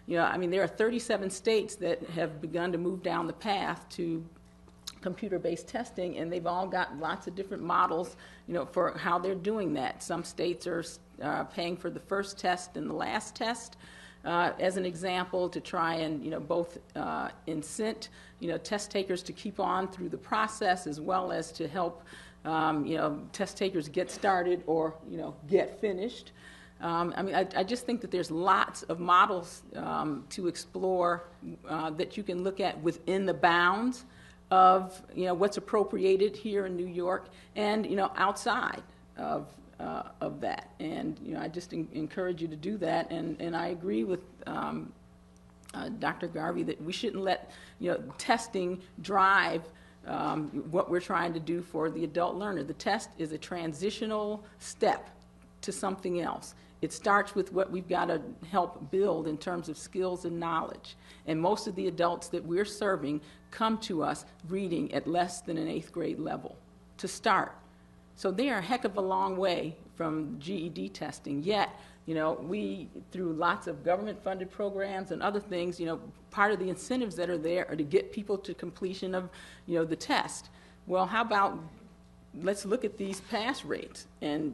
There are 37 states that have begun to move down the path to computer-based testing, and they've all got lots of different models, for how they're doing that. Some states are paying for the first test and the last test, as an example, to try and, both incent, test takers to keep on through the process, as well as to help, test takers get started or, get finished. I just think that there's lots of models to explore that you can look at within the bounds of what's appropriated here in New York and outside of that. And I just encourage you to do that. And I agree with Dr. Garvey that we shouldn't let testing drive what we're trying to do for the adult learner. The test is a transitional step to something else. It starts with what we've got to help build in terms of skills and knowledge. And most of the adults that we're serving come to us reading at less than an 8th grade level to start. So they are a heck of a long way from GED testing. Yet, we, through lots of government-funded programs and other things, part of the incentives that are there are to get people to completion of, the test. Well, how about let's look at these pass rates and,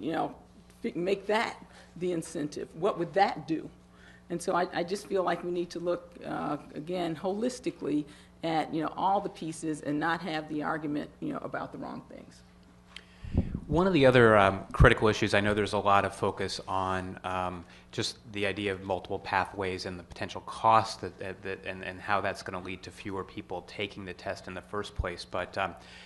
make that the incentive. What would that do? And so I just feel like we need to look, again, holistically at, all the pieces and not have the argument, about the wrong things. One of the other critical issues, I know there's a lot of focus on just the idea of multiple pathways and the potential cost and how that's going to lead to fewer people taking the test in the first place. But,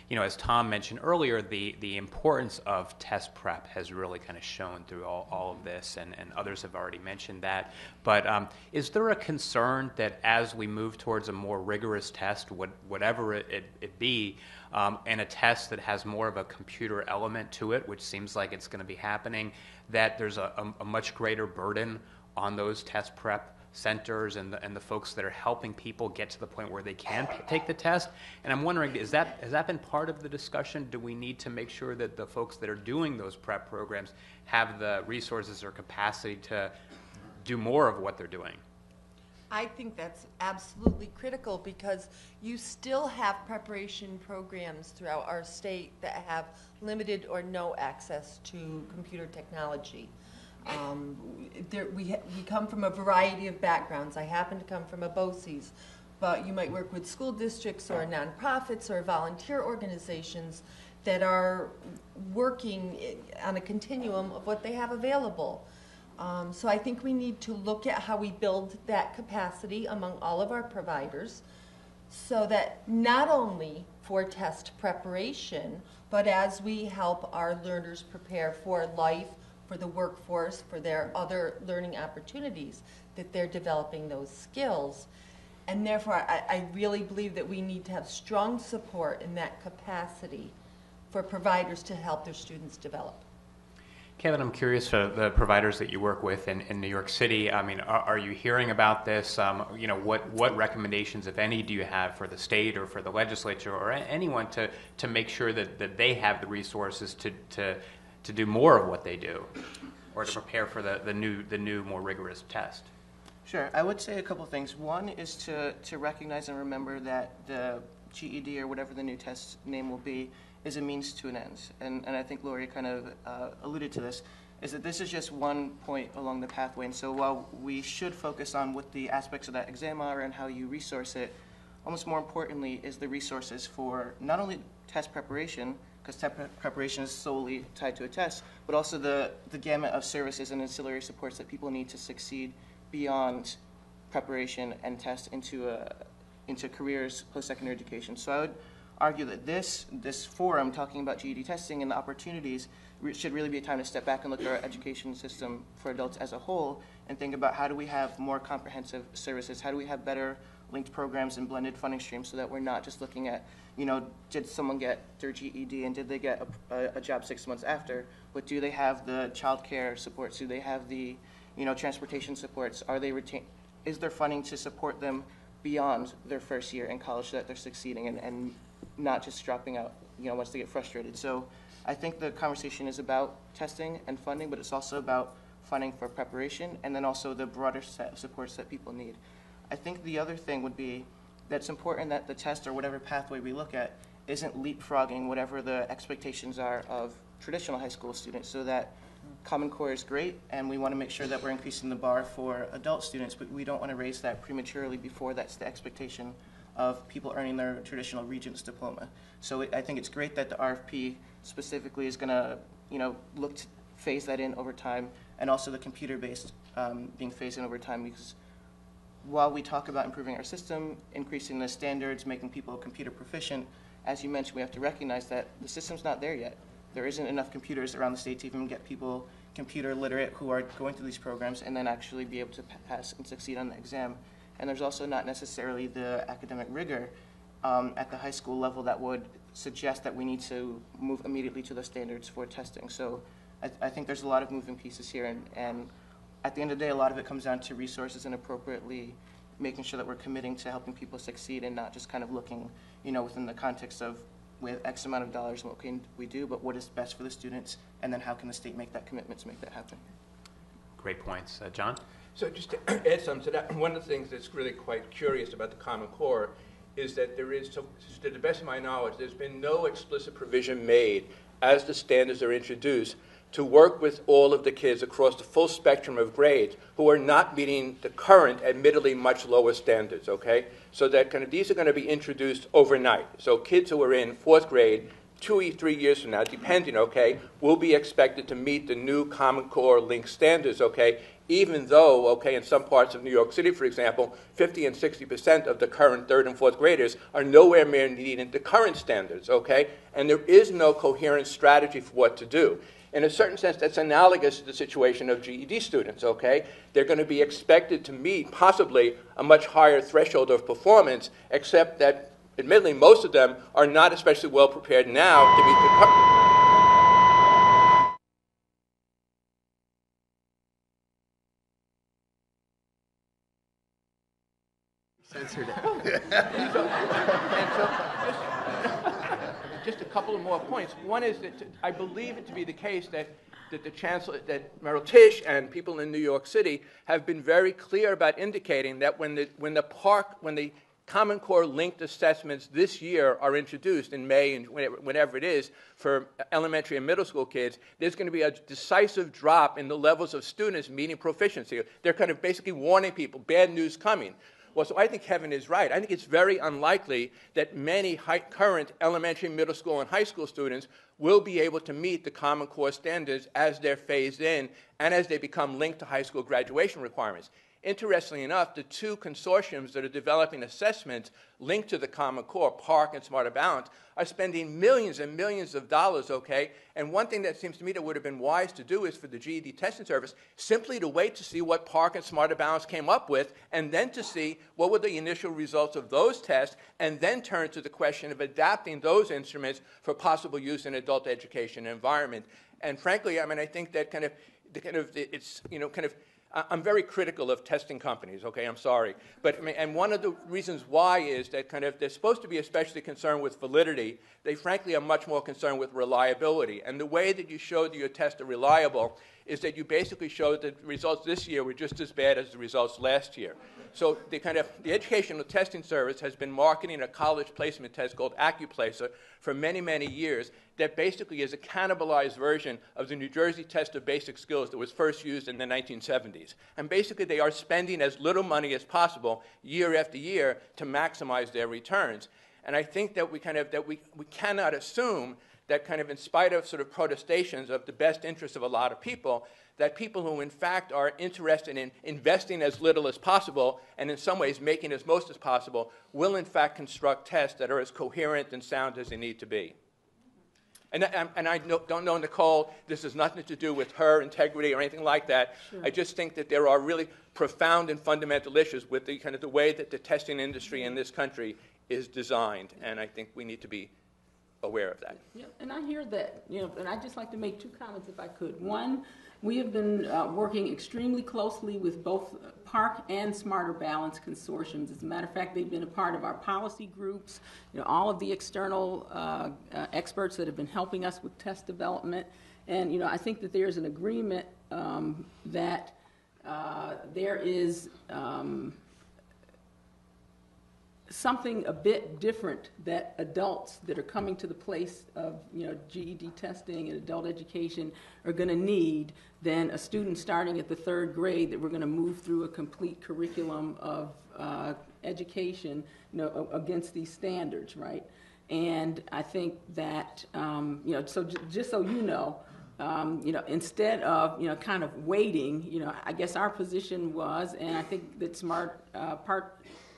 as Tom mentioned earlier, the importance of test prep has really kind of shown through all of this, and others have already mentioned that. But is there a concern that as we move towards a more rigorous test, whatever it be, and a test that has more of a computer element to it, which seems like it's going to be happening, that there's a much greater burden on those test prep centers and the folks that are helping people get to the point where they can take the test? And I'm wondering, has that been part of the discussion? Do we need to make sure that the folks that are doing those prep programs have the resources or capacity to do more of what they're doing? I think that's absolutely critical because you still have preparation programs throughout our state that have limited or no access to computer technology. We come from a variety of backgrounds. I happen to come from a BOCES, but you might work with school districts or nonprofits or volunteer organizations that are working on a continuum of what they have available. So I think we need to look at how we build that capacity among all of our providers so that not only for test preparation, but as we help our learners prepare for life, for the workforce, for their other learning opportunities, that they're developing those skills. And therefore, I really believe that we need to have strong support in that capacity for providers to help their students develop. Kevin, I'm curious for the providers that you work with in New York City. I mean, are you hearing about this? You know, what recommendations, if any, do you have for the state or for the legislature or anyone to make sure that they have the resources to do more of what they do, or to prepare for the new more rigorous test? Sure. I would say a couple things. One is to recognize and remember that the GED, or whatever the new test name will be, is a means to an end. And I think Lori kind of alluded to this, is that this is just one point along the pathway. And so while we should focus on what the aspects of that exam are and how you resource it, almost more importantly is the resources for not only test preparation, because test preparation is solely tied to a test, but also the gamut of services and ancillary supports that people need to succeed beyond preparation and test into careers, post-secondary education. So I would argue that this forum, talking about GED testing and the opportunities, should really be a time to step back and look at our education system for adults as a whole and think about how do we have more comprehensive services, how do we have better linked programs and blended funding streams so that we're not just looking at, you know, did someone get their GED and did they get a job 6 months after, but do they have the child care supports, do they have the, you know, transportation supports, are they is there funding to support them beyond their first year in college so that they're succeeding and not just dropping out, you know, once they get frustrated. So I think the conversation is about testing and funding, but it's also about funding for preparation and then also the broader set of supports that people need. I think the other thing would be that it's important that the test or whatever pathway we look at isn't leapfrogging whatever the expectations are of traditional high school students, so that Common Core is great, and we want to make sure that we're increasing the bar for adult students, but we don't want to raise that prematurely before that's the expectation of people earning their traditional Regents diploma. So I think it's great that the RFP specifically is going to, you know, look to phase that in over time, and also the computer-based being phased in over time, because while we talk about improving our system, increasing the standards, making people computer proficient, as you mentioned, we have to recognize that the system's not there yet. There isn't enough computers around the state to even get people computer literate who are going through these programs and then actually be able to pass and succeed on the exam. And there's also not necessarily the academic rigor at the high school level that would suggest that we need to move immediately to the standards for testing. So I think there's a lot of moving pieces here, and at the end of the day, a lot of it comes down to resources and appropriately making sure that we're committing to helping people succeed and not just kind of looking, you know, within the context of with X amount of dollars, what can we do, but what is best for the students, and then how can the state make that commitment to make that happen. Great points. John? So just to add something to that, one of the things that's really quite curious about the Common Core is that there is, to the best of my knowledge, there's been no explicit provision made as the standards are introduced to work with all of the kids across the full spectrum of grades who are not meeting the current, admittedly much lower standards, okay? So that kind of these are going to be introduced overnight. So kids who are in 4th grade, 2 or 3 years from now, depending, okay, will be expected to meet the new Common Core linked standards, okay, even though, okay, in some parts of New York City, for example, 50 and 60% of the current 3rd and 4th graders are nowhere near meeting the current standards, okay? And there is no coherent strategy for what to do. In a certain sense, that's analogous to the situation of GED students, okay? They're going to be expected to meet possibly a much higher threshold of performance, except that, admittedly, most of them are not especially well prepared now to meet the Censored it. Just a couple of more points. One is that I believe it to be the case that the Chancellor, that Merrill Tisch and people in New York City have been very clear about indicating that when the Common Core linked assessments this year are introduced in May and whenever it is for elementary and middle school kids, there's going to be a decisive drop in the levels of students meeting proficiency. They're kind of basically warning people, bad news coming. Well, so I think Kevin is right. I think it's very unlikely that many current elementary, middle school, and high school students will be able to meet the Common Core standards as they're phased in and as they become linked to high school graduation requirements. interestingly enough, the two consortiums that are developing assessments linked to the Common Core, PARC and Smarter Balance, are spending millions and millions of dollars, okay? And one thing that seems to me that would have been wise to do is for the GED testing service simply to wait to see what PARC and Smarter Balance came up with, and then to see what were the initial results of those tests, and then turn to the question of adapting those instruments for possible use in adult education environment. And frankly, I mean, I think that I'm very critical of testing companies, okay, I'm sorry. But, I mean, and one of the reasons why is that they're supposed to be especially concerned with validity. They frankly are much more concerned with reliability. And the way that you show that your tests are reliable is that you basically show that the results this year were just as bad as the results last year. So the Educational Testing Service has been marketing a college placement test called AccuPlacer for many, many years that basically is a cannibalized version of the New Jersey Test of Basic Skills that was first used in the 1970s. And basically they are spending as little money as possible year after year to maximize their returns. And I think that we cannot assume that in spite of sort of protestations of the best interests of a lot of people, that people who in fact are interested in investing as little as possible and in some ways making as most as possible will in fact construct tests that are as coherent and sound as they need to be. And I don't know, Nicole, this has nothing to do with her integrity or anything like that. Sure. I just think that there are really profound and fundamental issues with the the way that the testing industry in this country is designed, and I think we need to be aware of that. Yeah, and I hear that, and I'd just like to make two comments if I could. One, we have been working extremely closely with both PARC and Smarter Balance consortiums. As a matter of fact, they've been a part of our policy groups, all of the external experts that have been helping us with test development. And, I think that there's an agreement that there is something a bit different that adults that are coming to the place of GED testing and adult education are going to need than a student starting at the third grade that we're going to move through a complete curriculum of education against these standards, right? And I think that so just so instead of kind of waiting, I guess our position was, and I think that PARC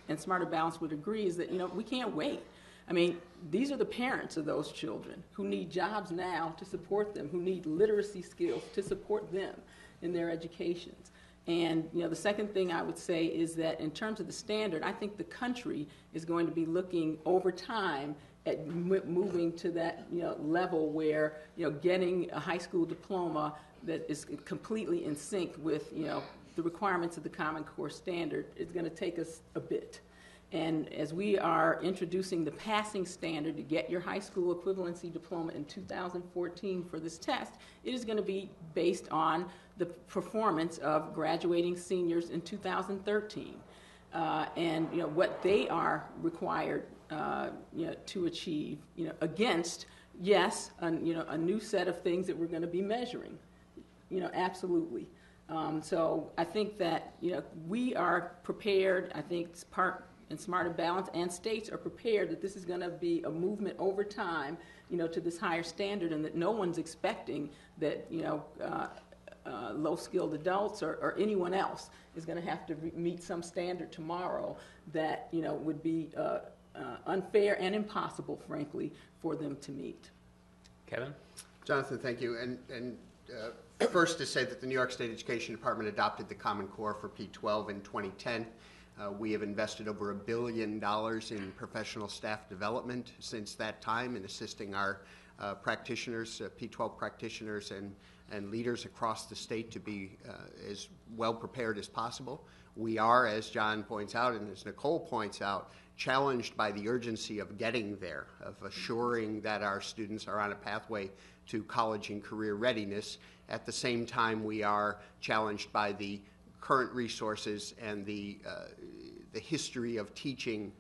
and Smarter Balance would agree, is that, we can't wait. I mean, these are the parents of those children who need jobs now to support them, who need literacy skills to support them in their educations. And, the second thing I would say is that in terms of the standard, I think the country is going to be looking over time at moving to that, level where, getting a high school diploma that is completely in sync with, the requirements of the Common Core standard is going to take us a bit. And as we are introducing the passing standard to get your high school equivalency diploma in 2014 for this test, it is going to be based on the performance of graduating seniors in 2013. And what they are required to achieve, against, yes, a new set of things that we're going to be measuring, absolutely. So I think that we are prepared. I think PARC and Smarter Balance and states are prepared that this is going to be a movement over time, to this higher standard, and that no one's expecting that low-skilled adults or anyone else is going to have to meet some standard tomorrow that would be unfair and impossible, frankly, for them to meet. Kevin? Jonathan, thank you. And first to say that the New York State Education Department adopted the Common Core for P12 in 2010. We have invested over $1 billion in professional staff development since that time in assisting our practitioners, P12 practitioners and leaders across the state to be as well prepared as possible. We are, as John points out and as Nicole points out, challenged by the urgency of getting there, of assuring that our students are on a pathway to college and career readiness. At the same time, we are challenged by the current resources and the history of teaching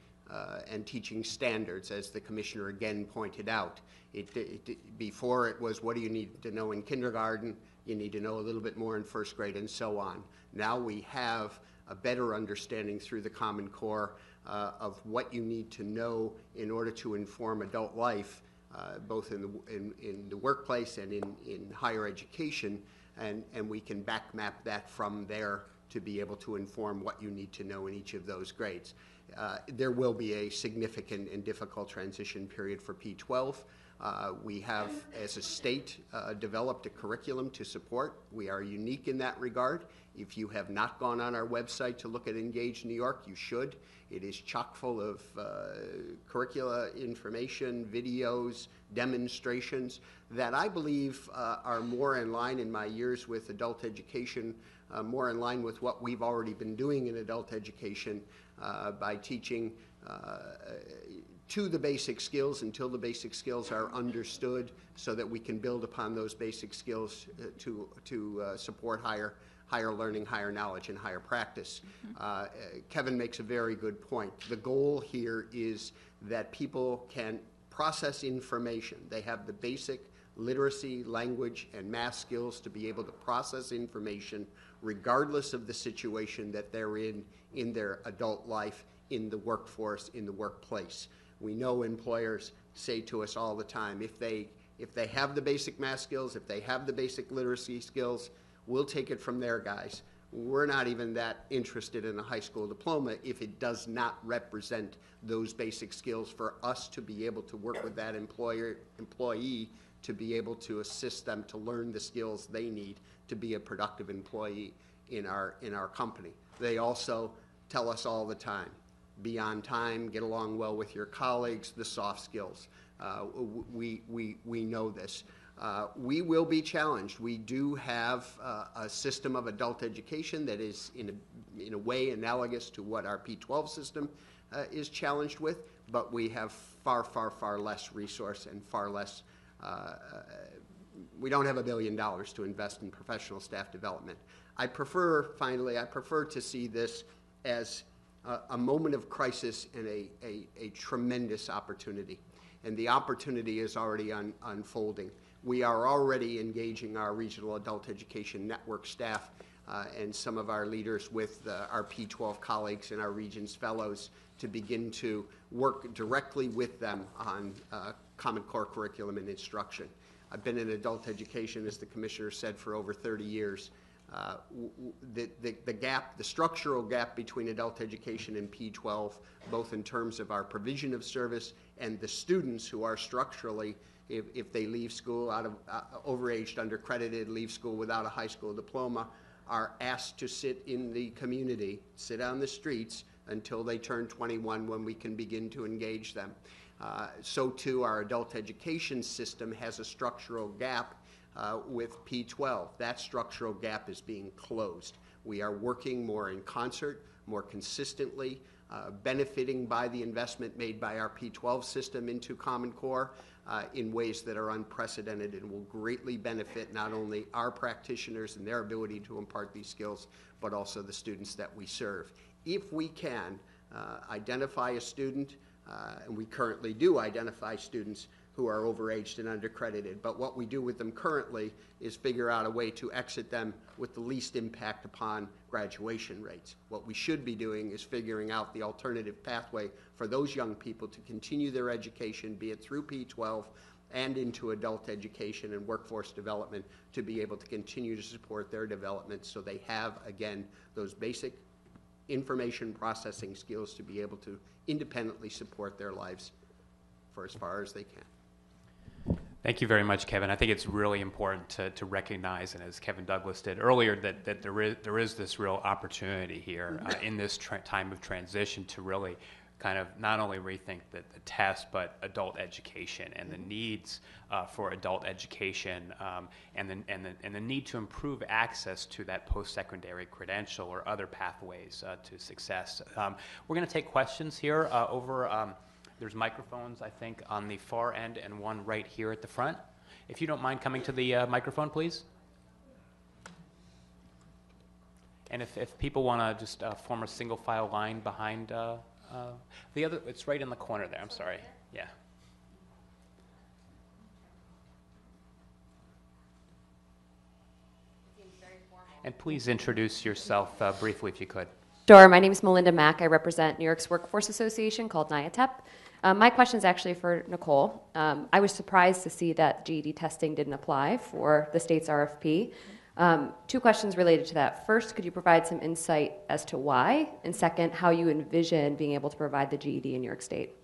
and teaching standards, as the commissioner again pointed out. Before it was, what do you need to know in kindergarten? You need to know a little bit more in first grade, and so on. Now we have a better understanding through the Common Core of what you need to know in order to inform adult life, both in the workplace and in higher education, and we can back map that from there to be able to inform what you need to know in each of those grades. There will be a significant and difficult transition period for P12. We have, as a state, developed a curriculum to support. We are unique in that regard. If you have not gone on our website to look at Engage New York, you should. It is chock full of curricula, information, videos, demonstrations that I believe are more in line, in my years with adult education, more in line with what we've already been doing in adult education by teaching to the basic skills until the basic skills are understood, so that we can build upon those basic skills to support higher learning, higher knowledge, and higher practice. Kevin makes a very good point. The goal here is that people can process information. They have the basic literacy, language, and math skills to be able to process information regardless of the situation that they're in their adult life, in the workforce, in the workplace. We know employers say to us all the time, if they have the basic math skills, if they have the basic literacy skills, we'll take it from there, guys. We're not even that interested in a high school diploma if it does not represent those basic skills for us to be able to work with that employee to be able to assist them to learn the skills they need to be a productive employee in our company. They also tell us all the time, be on time, get along well with your colleagues, the soft skills. We know this. We will be challenged. We do have a system of adult education that is in a way analogous to what our P12 system is challenged with, but we have far, far, far less resource and far less, we don't have $1 billion to invest in professional staff development. I prefer to see this as a moment of crisis and a tremendous opportunity. And the opportunity is already unfolding. We are already engaging our regional adult education network staff and some of our leaders with our P12 colleagues and our Regents fellows to begin to work directly with them on Common Core curriculum and instruction. I've been in adult education, as the Commissioner said, for over 30 years. The structural gap between adult education and P12, both in terms of our provision of service and the students who are structurally, if they leave school overaged, undercredited, leave school without a high school diploma, are asked to sit in the community, sit on the streets until they turn 21, when we can begin to engage them. So too, our adult education system has a structural gap with P12. That structural gap is being closed. We are working more in concert, more consistently, benefiting by the investment made by our P12 system into Common Core in ways that are unprecedented and will greatly benefit not only our practitioners and their ability to impart these skills, but also the students that we serve. If we can identify a student, and we currently do identify students who are overaged and undercredited, but what we do with them currently is figure out a way to exit them with the least impact upon graduation rates. What we should be doing is figuring out the alternative pathway for those young people to continue their education, be it through P12 and into adult education and workforce development, to be able to continue to support their development so they have, again, those basic information processing skills to be able to independently support their lives for as far as they can. Thank you very much, Kevin. I think it's really important to recognize, and as Kevin Douglas did earlier, that there is this real opportunity here in this time of transition to really kind of not only rethink the test, but adult education and the needs for adult education and the need to improve access to that post-secondary credential or other pathways to success. We're going to take questions here over. There's microphones, I think, on the far end and one right here at the front. If you don't mind coming to the microphone, please. And if people want to just form a single file line behind the other, it's right in the corner there. I'm sorry. Yeah. And please introduce yourself briefly, if you could. Sure. My name is Melinda Mack. I represent New York's Workforce Association called NIATEP. My question is actually for Nicole. I was surprised to see that GED testing didn't apply for the state's RFP. Two questions related to that. First, could you provide some insight as to why? And second, how you envision being able to provide the GED in New York State?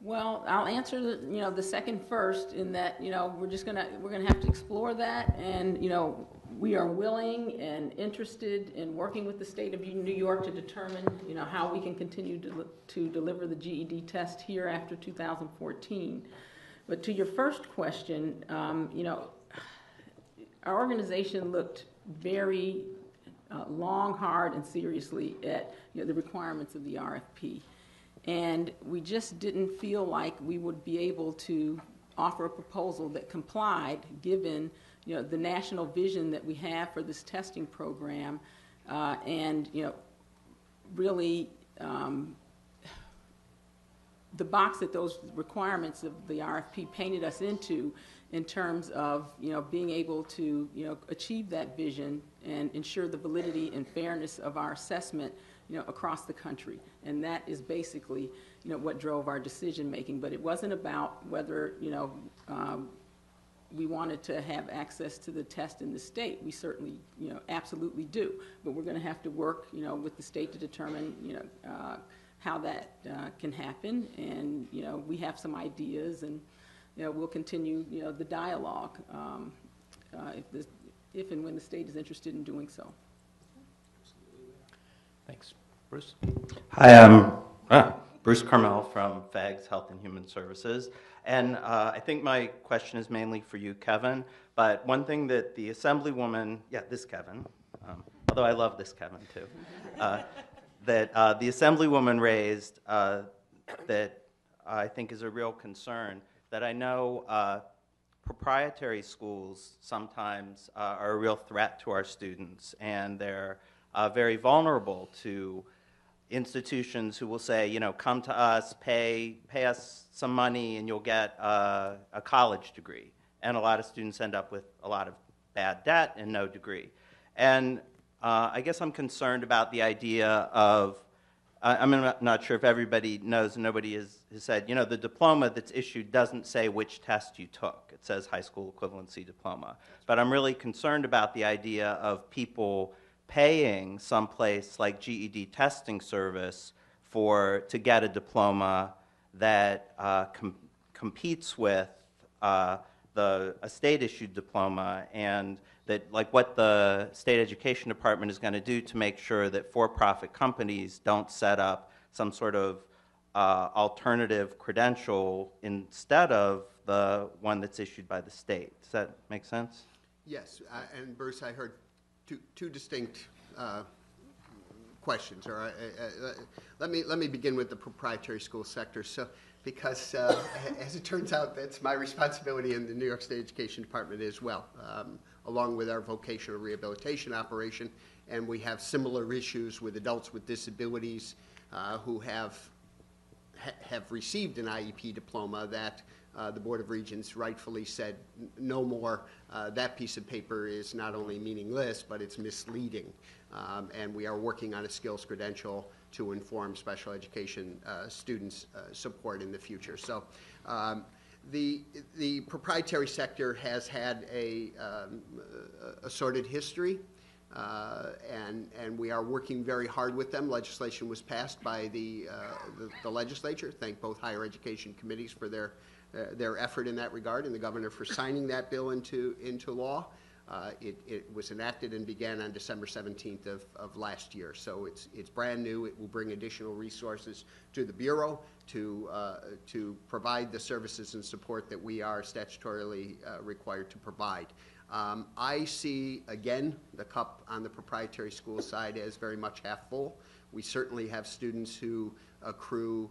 Well, I'll answer the second first, in that we're gonna have to explore that, and we are willing and interested in working with the state of New York to determine how we can continue to deliver the GED test here after 2014. But to your first question, our organization looked very long, hard, and seriously at the requirements of the RFP. And we just didn't feel like we would be able to offer a proposal that complied, given the national vision that we have for this testing program, and really the box that those requirements of the RFP painted us into, in terms of being able to achieve that vision and ensure the validity and fairness of our assessment across the country. And that is basically what drove our decision making. But it wasn't about whether we wanted to have access to the test in the state. We certainly absolutely do. But we're going to have to work with the state to determine how that can happen. And we have some ideas, and we'll continue the dialogue if and when the state is interested in doing so. Thanks. Bruce? Hi, I'm Bruce Carmel from FAGS Health and Human Services. And I think my question is mainly for you, Kevin. But one thing that the Assemblywoman, this Kevin, although I love this Kevin too, that the Assemblywoman raised that I think is a real concern, that I know proprietary schools sometimes are a real threat to our students, and they're very vulnerable to institutions who will say, come to us, pay us some money, and you'll get a college degree. And a lot of students end up with a lot of bad debt and no degree. And I guess I'm concerned about the idea of, I'm not sure if everybody knows, and nobody has said, the diploma that's issued doesn't say which test you took. It says high school equivalency diploma. But I'm really concerned about the idea of people paying someplace like GED testing service to get a diploma that competes with a state-issued diploma, and that what the state education department is going to do to make sure that for-profit companies don't set up some sort of alternative credential instead of the one that's issued by the state. Does that make sense? Yes, and Bruce, I heard two distinct questions. All right, let me begin with the proprietary school sector. So, because as it turns out, that's my responsibility in the New York State Education Department as well, along with our vocational rehabilitation operation, and we have similar issues with adults with disabilities who have received an IEP diploma that the Board of Regents rightfully said no more. That piece of paper is not only meaningless, but it's misleading. And we are working on a skills credential to inform special education students' support in the future. So the proprietary sector has had a sordid history. And we are working very hard with them. Legislation was passed by the legislature. Thank both higher education committees for their effort in that regard, and the governor for signing that bill into law. It was enacted and began on December 17th of last year. So it's brand new. It will bring additional resources to the Bureau to provide the services and support that we are statutorily required to provide. I see, again, the cup on the proprietary school side as very much half full. We certainly have students who accrue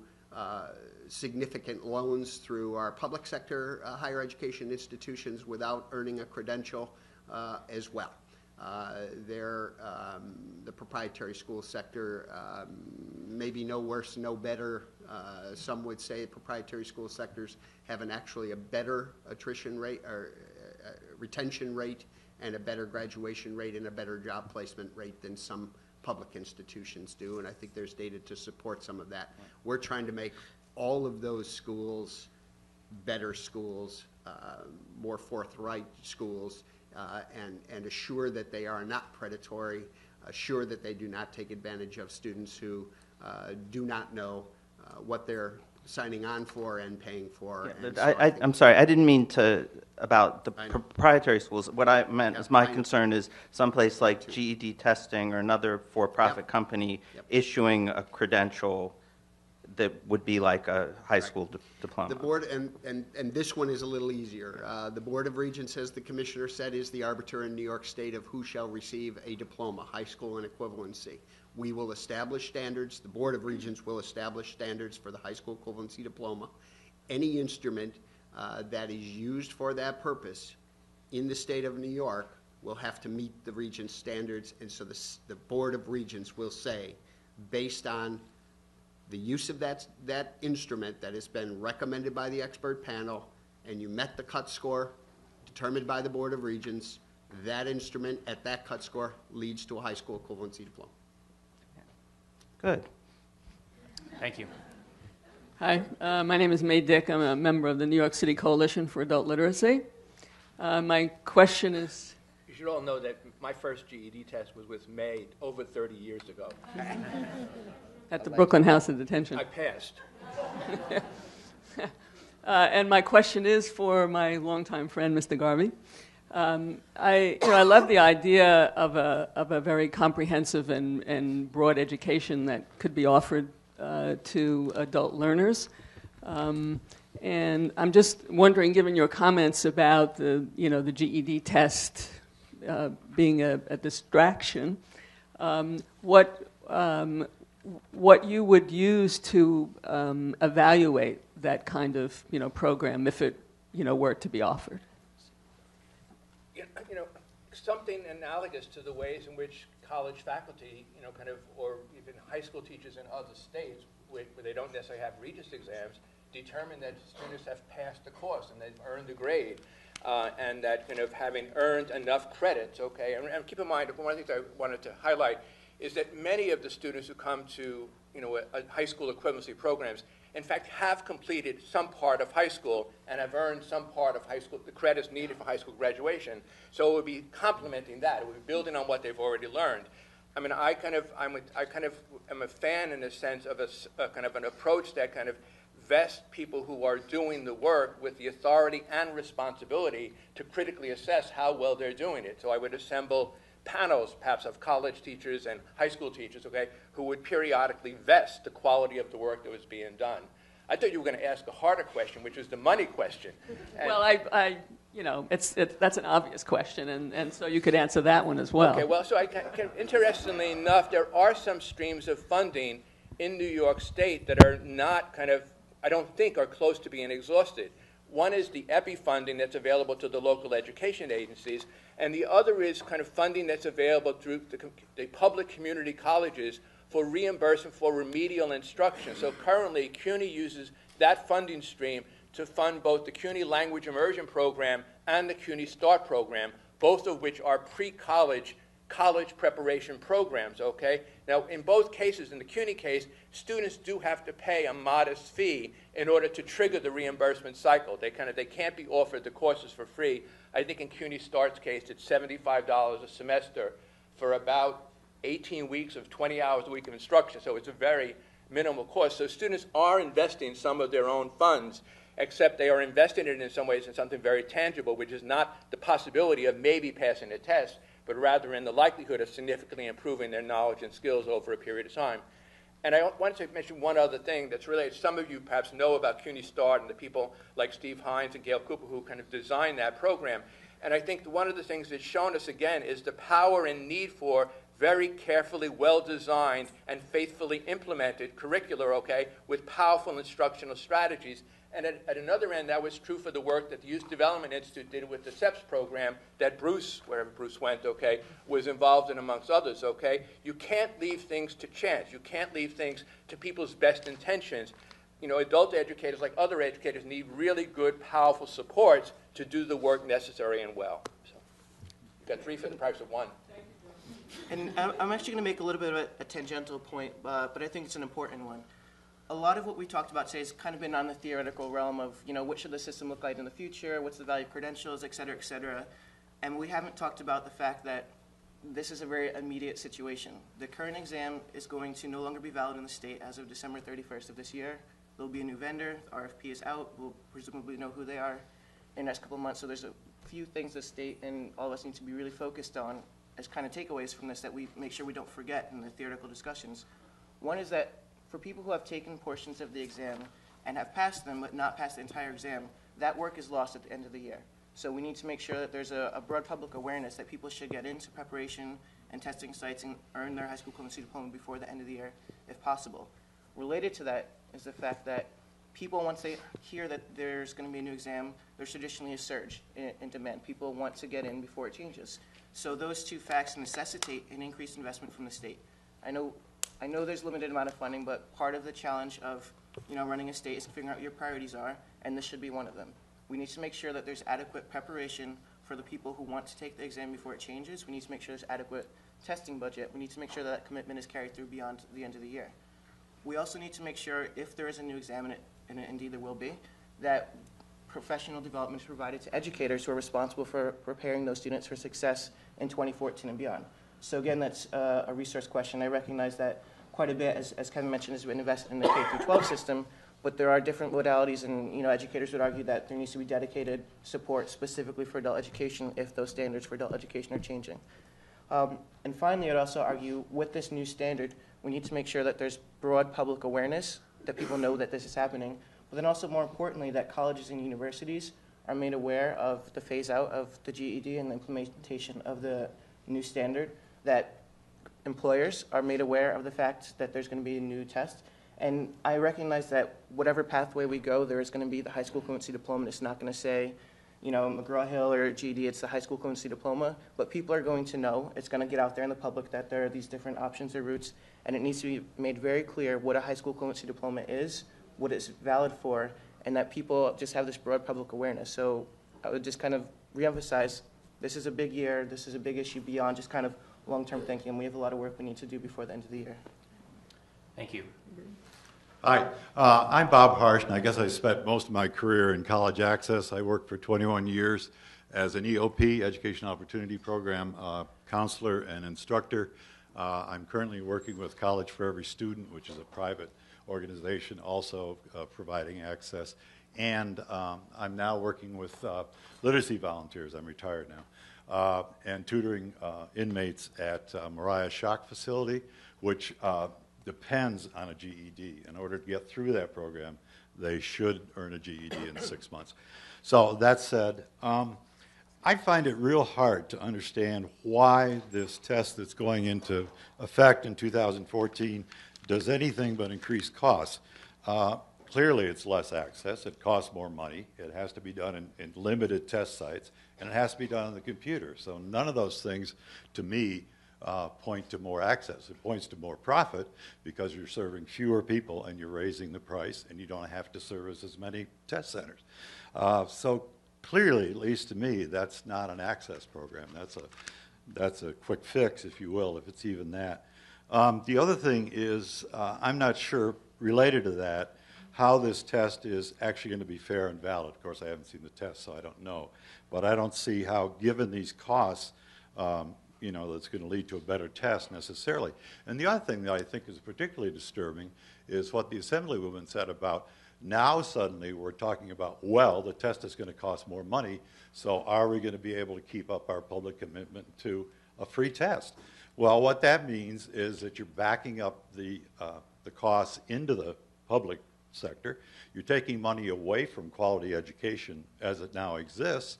significant loans through our public sector higher education institutions without earning a credential as well. The proprietary school sector maybe no worse, no better. Some would say proprietary school sectors have actually a better attrition rate or retention rate and a better graduation rate and a better job placement rate than some public institutions do, and I think there's data to support some of that. We're trying to make all of those schools better schools, more forthright schools, and assure that they are not predatory, assure that they do not take advantage of students who do not know what they're signing on for and paying for. Yeah, and so I'm sorry, I didn't mean to, about the I know. proprietary schools. What I meant is my I know. concern is someplace like GED testing or another for-profit Yep. company Yep. issuing a credential that would be like a high school diploma. The board, and this one is a little easier. The Board of Regents, as the Commissioner said, is the arbiter in New York State of who shall receive a diploma, high school and equivalency. We will establish standards. The Board of Regents will establish standards for the high school equivalency diploma. Any instrument that is used for that purpose in the state of New York will have to meet the Regents' standards, and so the Board of Regents will say, based on the use of that instrument that has been recommended by the expert panel, and you met the cut score determined by the Board of Regents, that instrument at that cut score leads to a high school equivalency diploma. Good. Thank you. Hi, my name is May Dick. I'm a member of the New York City Coalition for Adult Literacy. My question is... You should all know that my first GED test was with May over 30 years ago. At the Brooklyn House of Detention. I passed. And my question is for my longtime friend, Mr. Garvey. I love the idea of a very comprehensive and broad education that could be offered to adult learners. And I'm just wondering, given your comments about the GED test being a distraction, what you would use to evaluate that kind of program if it were to be offered. Something analogous to the ways in which college faculty, or even high school teachers in other states where they don't necessarily have Regents exams, determine that students have passed the course and they've earned a grade, and that having earned enough credits, okay. And keep in mind, one of the things I wanted to highlight is that many of the students who come to high school equivalency programs, in fact, have completed some part of high school and have earned some part of high school, the credits needed for high school graduation. So it would be complementing that. It would be building on what they've already learned. I mean, I am a fan in the sense of a kind of an approach that kind of vests people who are doing the work with the authority and responsibility to critically assess how well they're doing it. So I would assemble panels, perhaps of college teachers and high school teachers, okay, who would periodically vest the quality of the work that was being done. I thought you were going to ask a harder question, which was the money question. And well, that's an obvious question, and so you could answer that one as well. Okay, well, so interestingly enough, there are some streams of funding in New York State that are not I don't think are close to being exhausted. One is the EPI funding that's available to the local education agencies, and the other is funding that's available through the public community colleges for reimbursement for remedial instruction. So currently, CUNY uses that funding stream to fund both the CUNY Language Immersion Program and the CUNY START program, both of which are pre-college college preparation programs, okay? Now, in both cases, in the CUNY case, students do have to pay a modest fee in order to trigger the reimbursement cycle. They can't be offered the courses for free. I think in CUNY START's case, it's $75 a semester for about 18 weeks of 20 hours a week of instruction, so it's a very minimal cost. So students are investing some of their own funds, except they are investing it in some ways in something very tangible, which is not the possibility of maybe passing a test, but rather in the likelihood of significantly improving their knowledge and skills over a period of time. And I wanted to mention one other thing that's related. Some of you perhaps know about CUNY START and the people like Steve Hines and Gail Cooper who designed that program. And I think one of the things that's shown us again is the power and need for very carefully, well-designed, and faithfully implemented curricula, okay, with powerful instructional strategies. And at another end, that was true for the work that the Youth Development Institute did with the SEPS program that Bruce, wherever Bruce went, okay, was involved in, amongst others, okay? You can't leave things to chance. You can't leave things to people's best intentions. Adult educators, like other educators, need really good, powerful supports to do the work necessary and well. So, you've got 3 for the price of 1. And I'm actually going to make a little bit of a tangential point, but I think it's an important one. A lot of what we talked about today has kind of been on the theoretical realm of, what should the system look like in the future, what's the value of credentials, et cetera, et cetera. And we haven't talked about the fact that this is a very immediate situation. The current exam is going to no longer be valid in the state as of December 31st of this year. There'll be a new vendor, the RFP is out, we'll presumably know who they are in the next couple of months. So there's a few things the state and all of us need to be really focused on as kind of takeaways from this that we make sure we don't forget in the theoretical discussions. One is that for people who have taken portions of the exam and have passed them but not passed the entire exam, that work is lost at the end of the year. So we need to make sure that there's a broad public awareness that people should get into preparation and testing sites and earn their high school equivalency diploma before the end of the year, if possible. Related to that is the fact that people, once they hear that there's going to be a new exam, there's traditionally a surge in demand. People want to get in before it changes. So those two facts necessitate an increased investment from the state. I know there's limited amount of funding, but part of the challenge of running a state is figuring out what your priorities are, and this should be one of them. We need to make sure that there's adequate preparation for the people who want to take the exam before it changes. We need to make sure there's adequate testing budget. We need to make sure that commitment is carried through beyond the end of the year. We also need to make sure, if there is a new exam, and indeed there will be, that professional development is provided to educators who are responsible for preparing those students for success in 2014 and beyond. So again, that's a resource question. I recognize that quite a bit, as Kevin mentioned, has been invested in the K-12 system, but there are different modalities, and educators would argue that there needs to be dedicated support specifically for adult education if those standards for adult education are changing. And finally, I'd also argue with this new standard, we need to make sure that there's broad public awareness, that people know that this is happening, but then also more importantly, that colleges and universities are made aware of the phase out of the GED and the implementation of the new standard, that employers are made aware of the fact that there's going to be a new test. And I recognize that whatever pathway we go, there is going to be the high school equivalency diploma. It's not going to say, McGraw-Hill or GED, it's the high school equivalency diploma. But people are going to know, it's going to get out there in the public that there are these different options or routes, and it needs to be made very clear what a high school equivalency diploma is, what it's valid for, and that people just have this broad public awareness. So I would just kind of reemphasize, this is a big year, this is a big issue beyond just kind of long-term thinking, and we have a lot of work we need to do before the end of the year. Thank you. Hi, I'm Bob Harsh, and I guess I spent most of my career in college access. I worked for 21 years as an EOP, Education Opportunity Program, counselor and instructor. I'm currently working with College for Every Student, which is a private organization also providing access. And I'm now working with literacy volunteers. I'm retired now. And tutoring inmates at Mariah Shock Facility, which depends on a GED. In order to get through that program, they should earn a GED in 6 months. So that said, I find it real hard to understand why this test that's going into effect in 2014 does anything but increase costs. Clearly, it's less access. It costs more money. It has to be done in limited test sites, and it has to be done on the computer. So none of those things, to me, point to more access. It points to more profit because you're serving fewer people and you're raising the price and you don't have to service as many test centers. So clearly, at least to me, that's not an access program. That's a quick fix, if you will, if it's even that. The other thing is, I'm not sure, related to that, how this test is actually going to be fair and valid. Of course, I haven't seen the test, so I don't know. But I don't see how, given these costs, that's going to lead to a better test necessarily. And the other thing that I think is particularly disturbing is what the Assemblywoman said about now suddenly we're talking about, well, the test is going to cost more money, so are we going to be able to keep up our public commitment to a free test? Well, what that means is that you're backing up the costs into the public sector. You're taking money away from quality education as it now exists,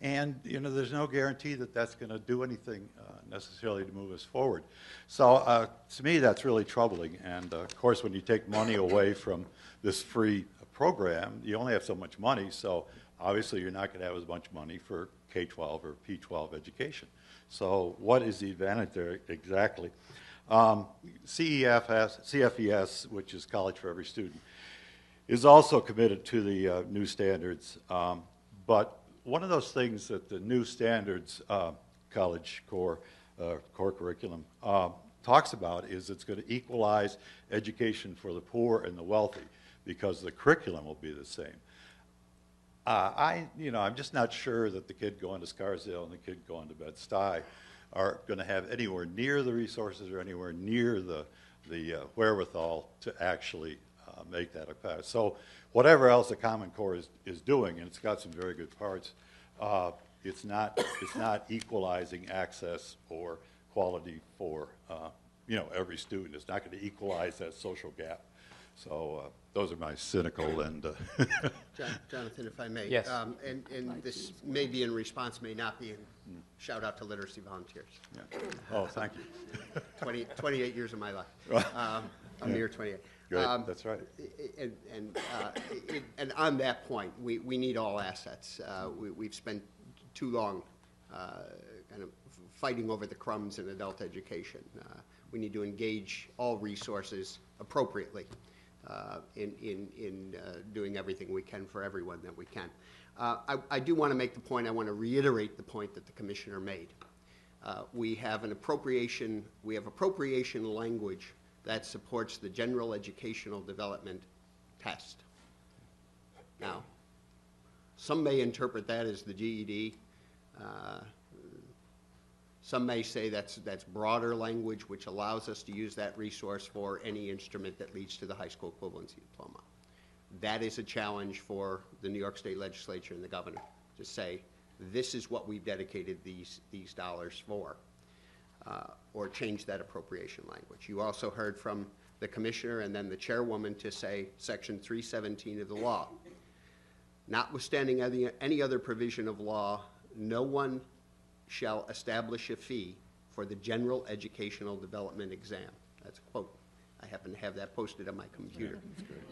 and there's no guarantee that that's going to do anything necessarily to move us forward. So to me, that's really troubling. And of course, when you take money away from this free program, you only have so much money. So obviously, you're not going to have as much money for K-12 or P-12 education. So what is the advantage there exactly? CFES, which is College for Every Student, is also committed to the new standards. But one of those things that the new standards college core curriculum talks about is it's going to equalize education for the poor and the wealthy because the curriculum will be the same. I'm just not sure that the kid going to Scarsdale and the kid going to Bed-Stuy are going to have anywhere near the resources or anywhere near the wherewithal to actually make that a pass. So whatever else the Common Core is doing, and it's got some very good parts, it's not equalizing access or quality for every student. It's not going to equalize that social gap. So those are my cynical and. Jonathan, if I may. Yes. And this may be in response, may not be in. Shout out to literacy volunteers. Yeah. Oh, thank you. 28 years of my life. A mere 28. Great, that's right. And on that point, we need all assets. We've spent too long kind of fighting over the crumbs in adult education. We need to engage all resources appropriately in doing everything we can for everyone that we can. I do want to make the point, I want to reiterate the point that the Commissioner made. We have appropriation language that supports the general educational development test. Now, some may interpret that as the GED. Some may say that's broader language, which allows us to use that resource for any instrument that leads to the high school equivalency diploma. That is a challenge for the New York State Legislature and the governor to say, this is what we've dedicated these dollars for, or change that appropriation language. You also heard from the commissioner and then the chairwoman to say Section 317 of the law. Notwithstanding any other provision of law, no one shall establish a fee for the general educational development exam. That's a quote. I happen to have that posted on my computer.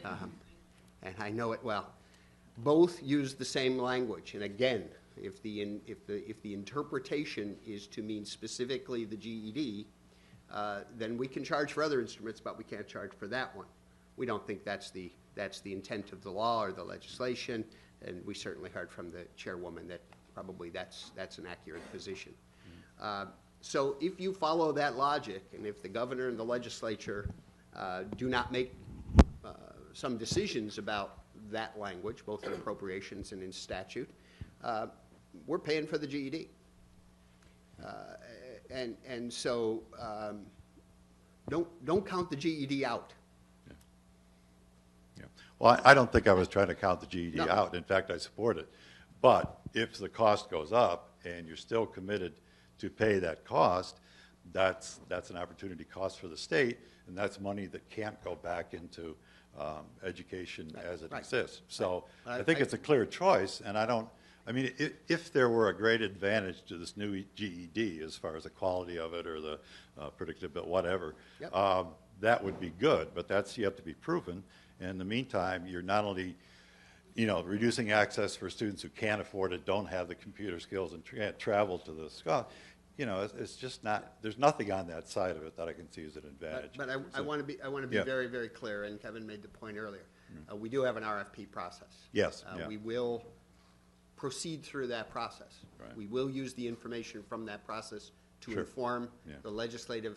And I know it well. Both use the same language. And again, if the interpretation is to mean specifically the GED, then we can charge for other instruments, but we can't charge for that one. We don't think that's the intent of the law or the legislation, and we certainly heard from the chairwoman that probably that's an accurate position. So if you follow that logic, and if the governor and the legislature do not make some decisions about that language, both in appropriations and in statute, we're paying for the GED. And so don't count the GED out. Yeah. Well, I don't think I was trying to count the GED No. out. In fact, I support it. But if the cost goes up and you're still committed to pay that cost, that's an opportunity cost for the state, and that's money that can't go back into education as it exists. So I think it's a clear choice, and if there were a great advantage to this new GED as far as the quality of it or the predictability, whatever, Yep. That would be good, but that's yet to be proven. In the meantime, you're not only reducing access for students who can't afford it, don't have the computer skills, and can't travel to the school. It's just not. There's nothing on that side of it that I can see as an advantage. But I want to be Yeah. very, very clear, and Kevin made the point earlier. We do have an RFP process. Yes, yeah. We will proceed through that process. Right. We will use the information from that process to Sure. inform Yeah. the legislative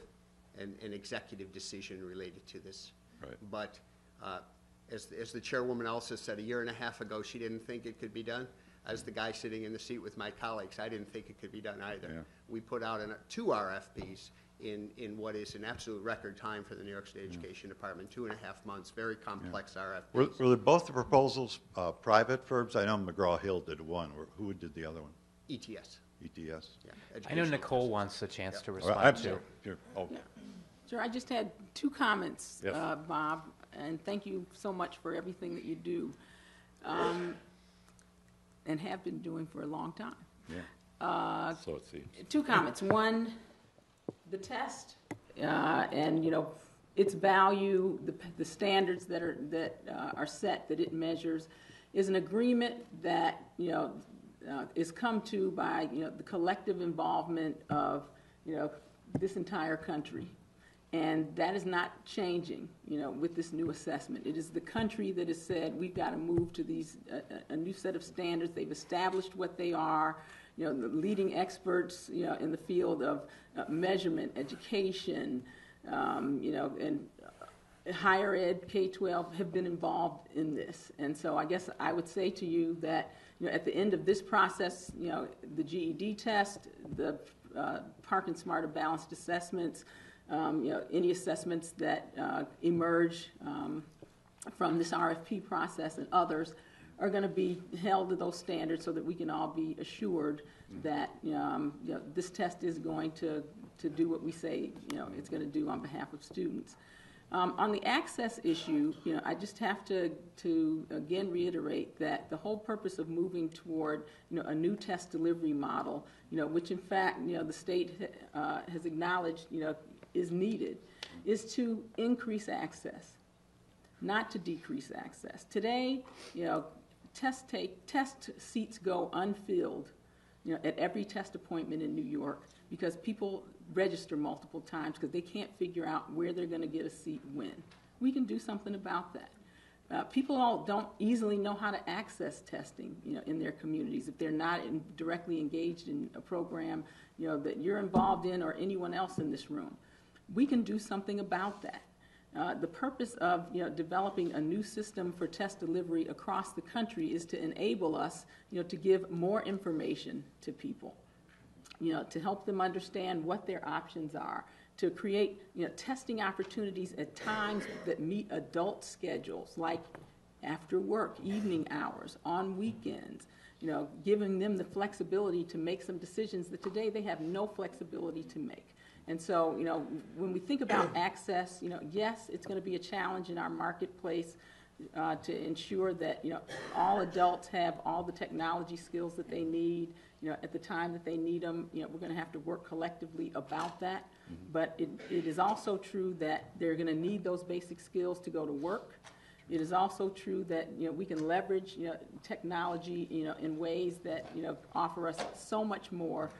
and executive decision related to this. Right. But as the chairwoman also said, a year and a half ago, she didn't think it could be done. As the guy sitting in the seat with my colleagues, I didn't think it could be done either. Yeah. We put out 2 RFPs in what is an absolute record time for the New York State Education Department, 2.5 months, very complex RFPs. Were both the proposals private firms? I know McGraw-Hill did one. Who did the other one? ETS. ETS? Yeah, I know educational Nicole testing. wants a chance to All respond right, to. sure. Oh, Sure, I just had 2 comments, Yes. Bob, and thank you so much for everything that you do and have been doing for a long time. yeah. So it seems. 2 comments. One, the test and its value, the standards that are set that it measures, is an agreement that is come to by the collective involvement of this entire country. And that is not changing, with this new assessment. It is the country that has said we've got to move to these a new set of standards. They've established what they are. The leading experts, in the field of measurement, education, and higher ed, K-12 have been involved in this. And so I guess I would say to you that, at the end of this process, the GED test, the Park and Smarter Balanced assessments, any assessments that emerge from this RFP process and others are going to be held to those standards so that we can all be assured that this test is going to do what we say it's going to do on behalf of students. On the access issue, I just have to again reiterate that the whole purpose of moving toward a new test delivery model, which in fact the state has acknowledged is needed, is to increase access, not to decrease access. Today, test seats go unfilled, at every test appointment in New York because people register multiple times because they can't figure out where they're going to get a seat when. We can do something about that. People don't easily know how to access testing, in their communities if they're not directly engaged in a program, that you're involved in or anyone else in this room. We can do something about that. The purpose of developing a new system for test delivery across the country is to enable us to give more information to people, to help them understand what their options are, to create testing opportunities at times that meet adult schedules, like after work, evening hours, on weekends, giving them the flexibility to make some decisions that today they have no flexibility to make. And so, when we think about access, yes, it's going to be a challenge in our marketplace to ensure that, all adults have all the technology skills that they need, at the time that they need them. We're going to have to work collectively about that. Mm-hmm. But it is also true that they're going to need those basic skills to go to work. It is also true that we can leverage technology in ways that offer us so much more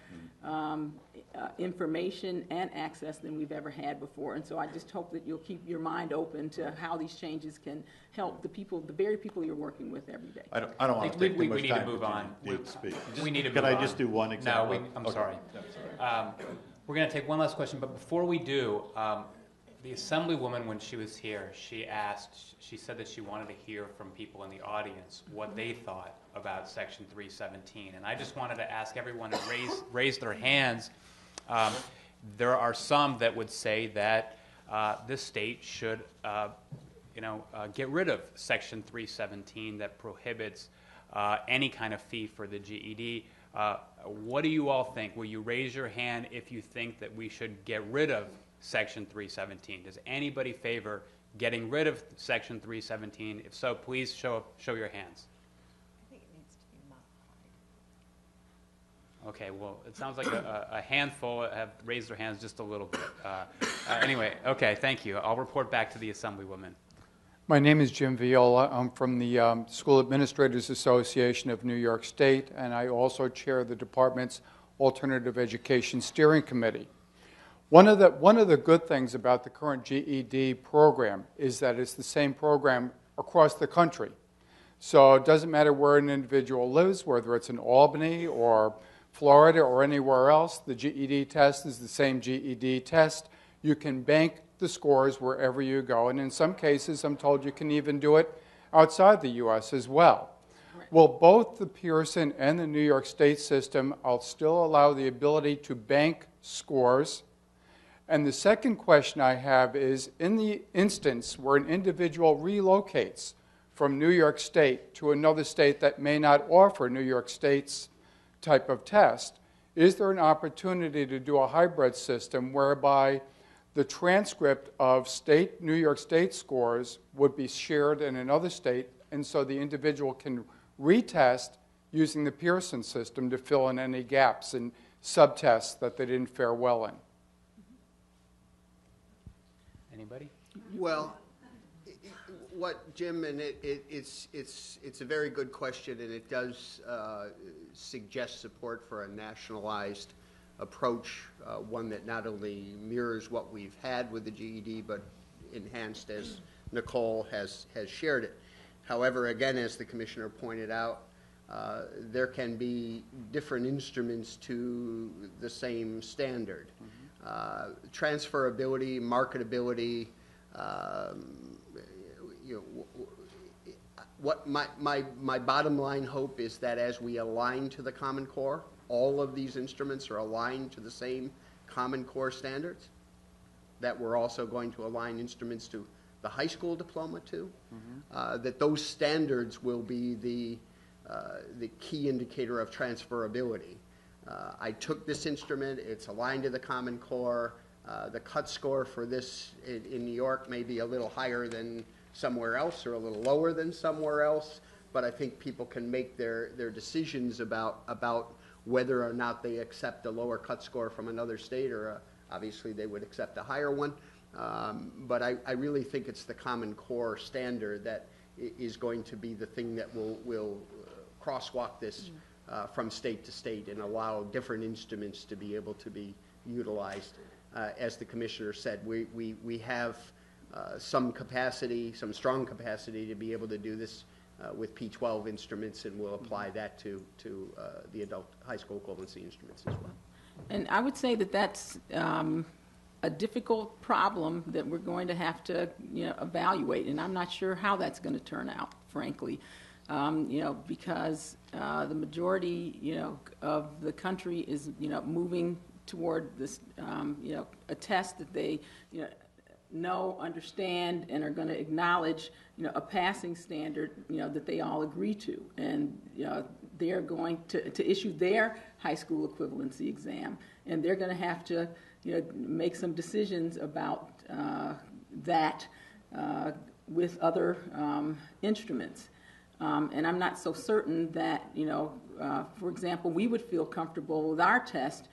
information and access than we've ever had before. And so I just hope that you'll keep your mind open to how these changes can help the very people you're working with every day. I don't want to take too much time. We need to move on. We need to move on. Can I just do one example? No, I'm sorry. We're going to take one last question, but before we do, the Assemblywoman, when she was here, she said that she wanted to hear from people in the audience what they thought about Section 317. And I just wanted to ask everyone to raise their hands. There are some that would say that this state should, get rid of Section 317 that prohibits any kind of fee for the GED. What do you all think? Will you raise your hand if you think that we should get rid of Section 317? Does anybody favor getting rid of Section 317? If so, please show your hands. I think it needs to be modified. Okay, well, it sounds like a handful have raised their hands just a little bit. Anyway, okay, thank you. I'll report back to the Assemblywoman. My name is Jim Viola. I'm from the School Administrators Association of New York State, and I also chair the department's Alternative Education Steering Committee. One of the good things about the current GED program is that it's the same program across the country. So it doesn't matter where an individual lives, whether it's in Albany or Florida or anywhere else, the GED test is the same GED test. You can bank the scores wherever you go, and in some cases, I'm told you can even do it outside the U.S. as well. Right. Well, both the Pearson and the New York State system will still allow the ability to bank scores. And the second question I have is, in the instance where an individual relocates from New York State to another state that may not offer New York State's type of test, is there an opportunity to do a hybrid system whereby the transcript of New York State scores would be shared in another state, and so the individual can retest using the Pearson system to fill in any gaps and subtests that they didn't fare well in? Anybody? Well, what Jim, and it's a very good question, and it does suggest support for a nationalized approach, one that not only mirrors what we've had with the GED, but enhanced, as Nicole has shared it. However, again, as the Commissioner pointed out, there can be different instruments to the same standard. Transferability, marketability, you know, what my bottom line hope is that as we align to the Common Core, all of these instruments are aligned to the same Common Core standards, that we're also going to align instruments to the high school diploma too, that those standards will be the key indicator of transferability. I took this instrument, it's aligned to the Common Core. The cut score for this in New York may be a little higher than somewhere else or a little lower than somewhere else, but I think people can make their decisions about whether or not they accept a lower cut score from another state, or obviously they would accept a higher one. But I really think it's the Common Core standard that is going to be the thing that will crosswalk this from state to state and allow different instruments to be able to be utilized. As the Commissioner said, we have some capacity, some strong capacity to be able to do this with P12 instruments, and we'll apply that to the adult high school equivalency instruments as well. And I would say that that's a difficult problem that we're going to have to, evaluate, and I'm not sure how that's going to turn out, frankly, because the majority, of the country is, moving toward this, a test that they, know, understand, and are going to acknowledge, a passing standard, that they all agree to. And, they're going to issue their high school equivalency exam, and they're going to have to, make some decisions about that with other instruments. And I'm not so certain that, for example, we would feel comfortable with our test,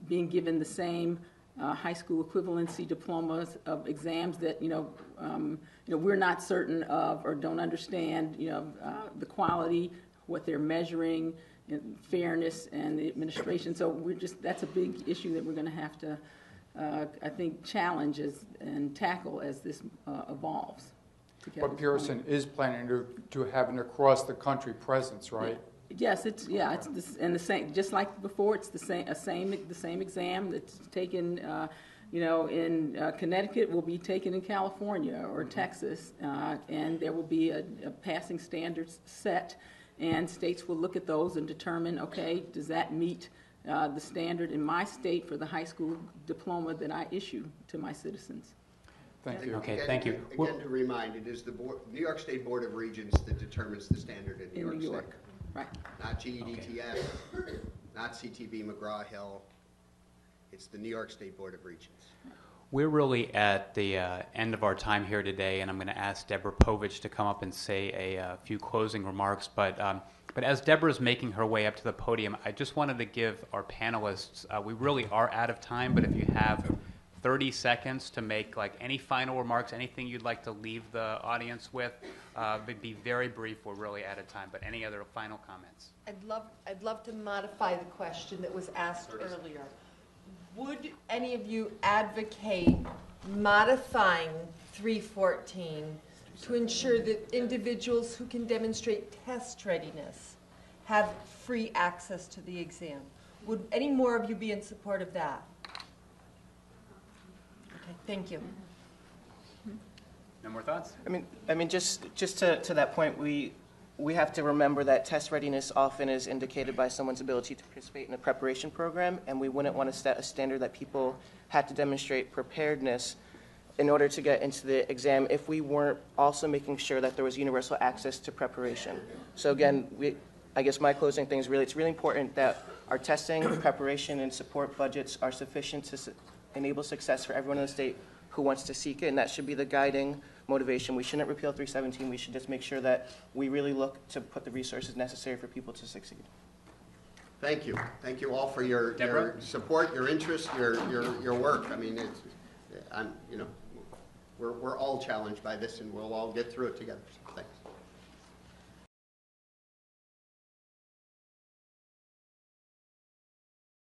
being given the same high school equivalency diplomas of exams that we're not certain of or don't understand the quality, what they're measuring, and fairness, and the administration. So that's a big issue that we're going to have to I think challenge and tackle as this evolves. But Pearson is planning to have an across the country presence, right? Yes, it's this, and the same, just like before. It's the same exam that's taken, in Connecticut will be taken in California or Texas, and there will be a passing standards set, and states will look at those and determine, okay, does that meet the standard in my state for the high school diploma that I issue to my citizens? Thank you. Okay, thank you. Again, to remind, it is the New York State Board of Regents that determines the standard in New York State. Right. Not GEDTS, not CTB McGraw-Hill. It's the New York State Board of Regents. We're really at the end of our time here today, and I'm going to ask Deborah Povich to come up and say a few closing remarks. But as Deborah is making her way up to the podium, I just wanted to give our panelists, we really are out of time, but if you have 30 seconds to make any final remarks, anything you'd like to leave the audience with, but be very brief. We're really out of time. But any other final comments? I'd love to modify the question that was asked earlier. Would any of you advocate modifying 314 to ensure that individuals who can demonstrate test readiness have free access to the exam? Would any more of you be in support of that? Okay, thank you. No more thoughts? I mean, just to that point, we have to remember that test readiness often is indicated by someone's ability to participate in a preparation program, and we wouldn't want to set a standard that people had to demonstrate preparedness in order to get into the exam if we weren't also making sure that there was universal access to preparation. So again, I guess my closing thing is it's really important that our testing, preparation, and support budgets are sufficient to enable success for everyone in the state who wants to seek it, and that should be the guiding motivation. We shouldn't repeal 317. We should just make sure that we really look to put the resources necessary for people to succeed. Thank you. Thank you all for your support, your interest, your work. I mean, we're all challenged by this, and we'll all get through it together. So thanks.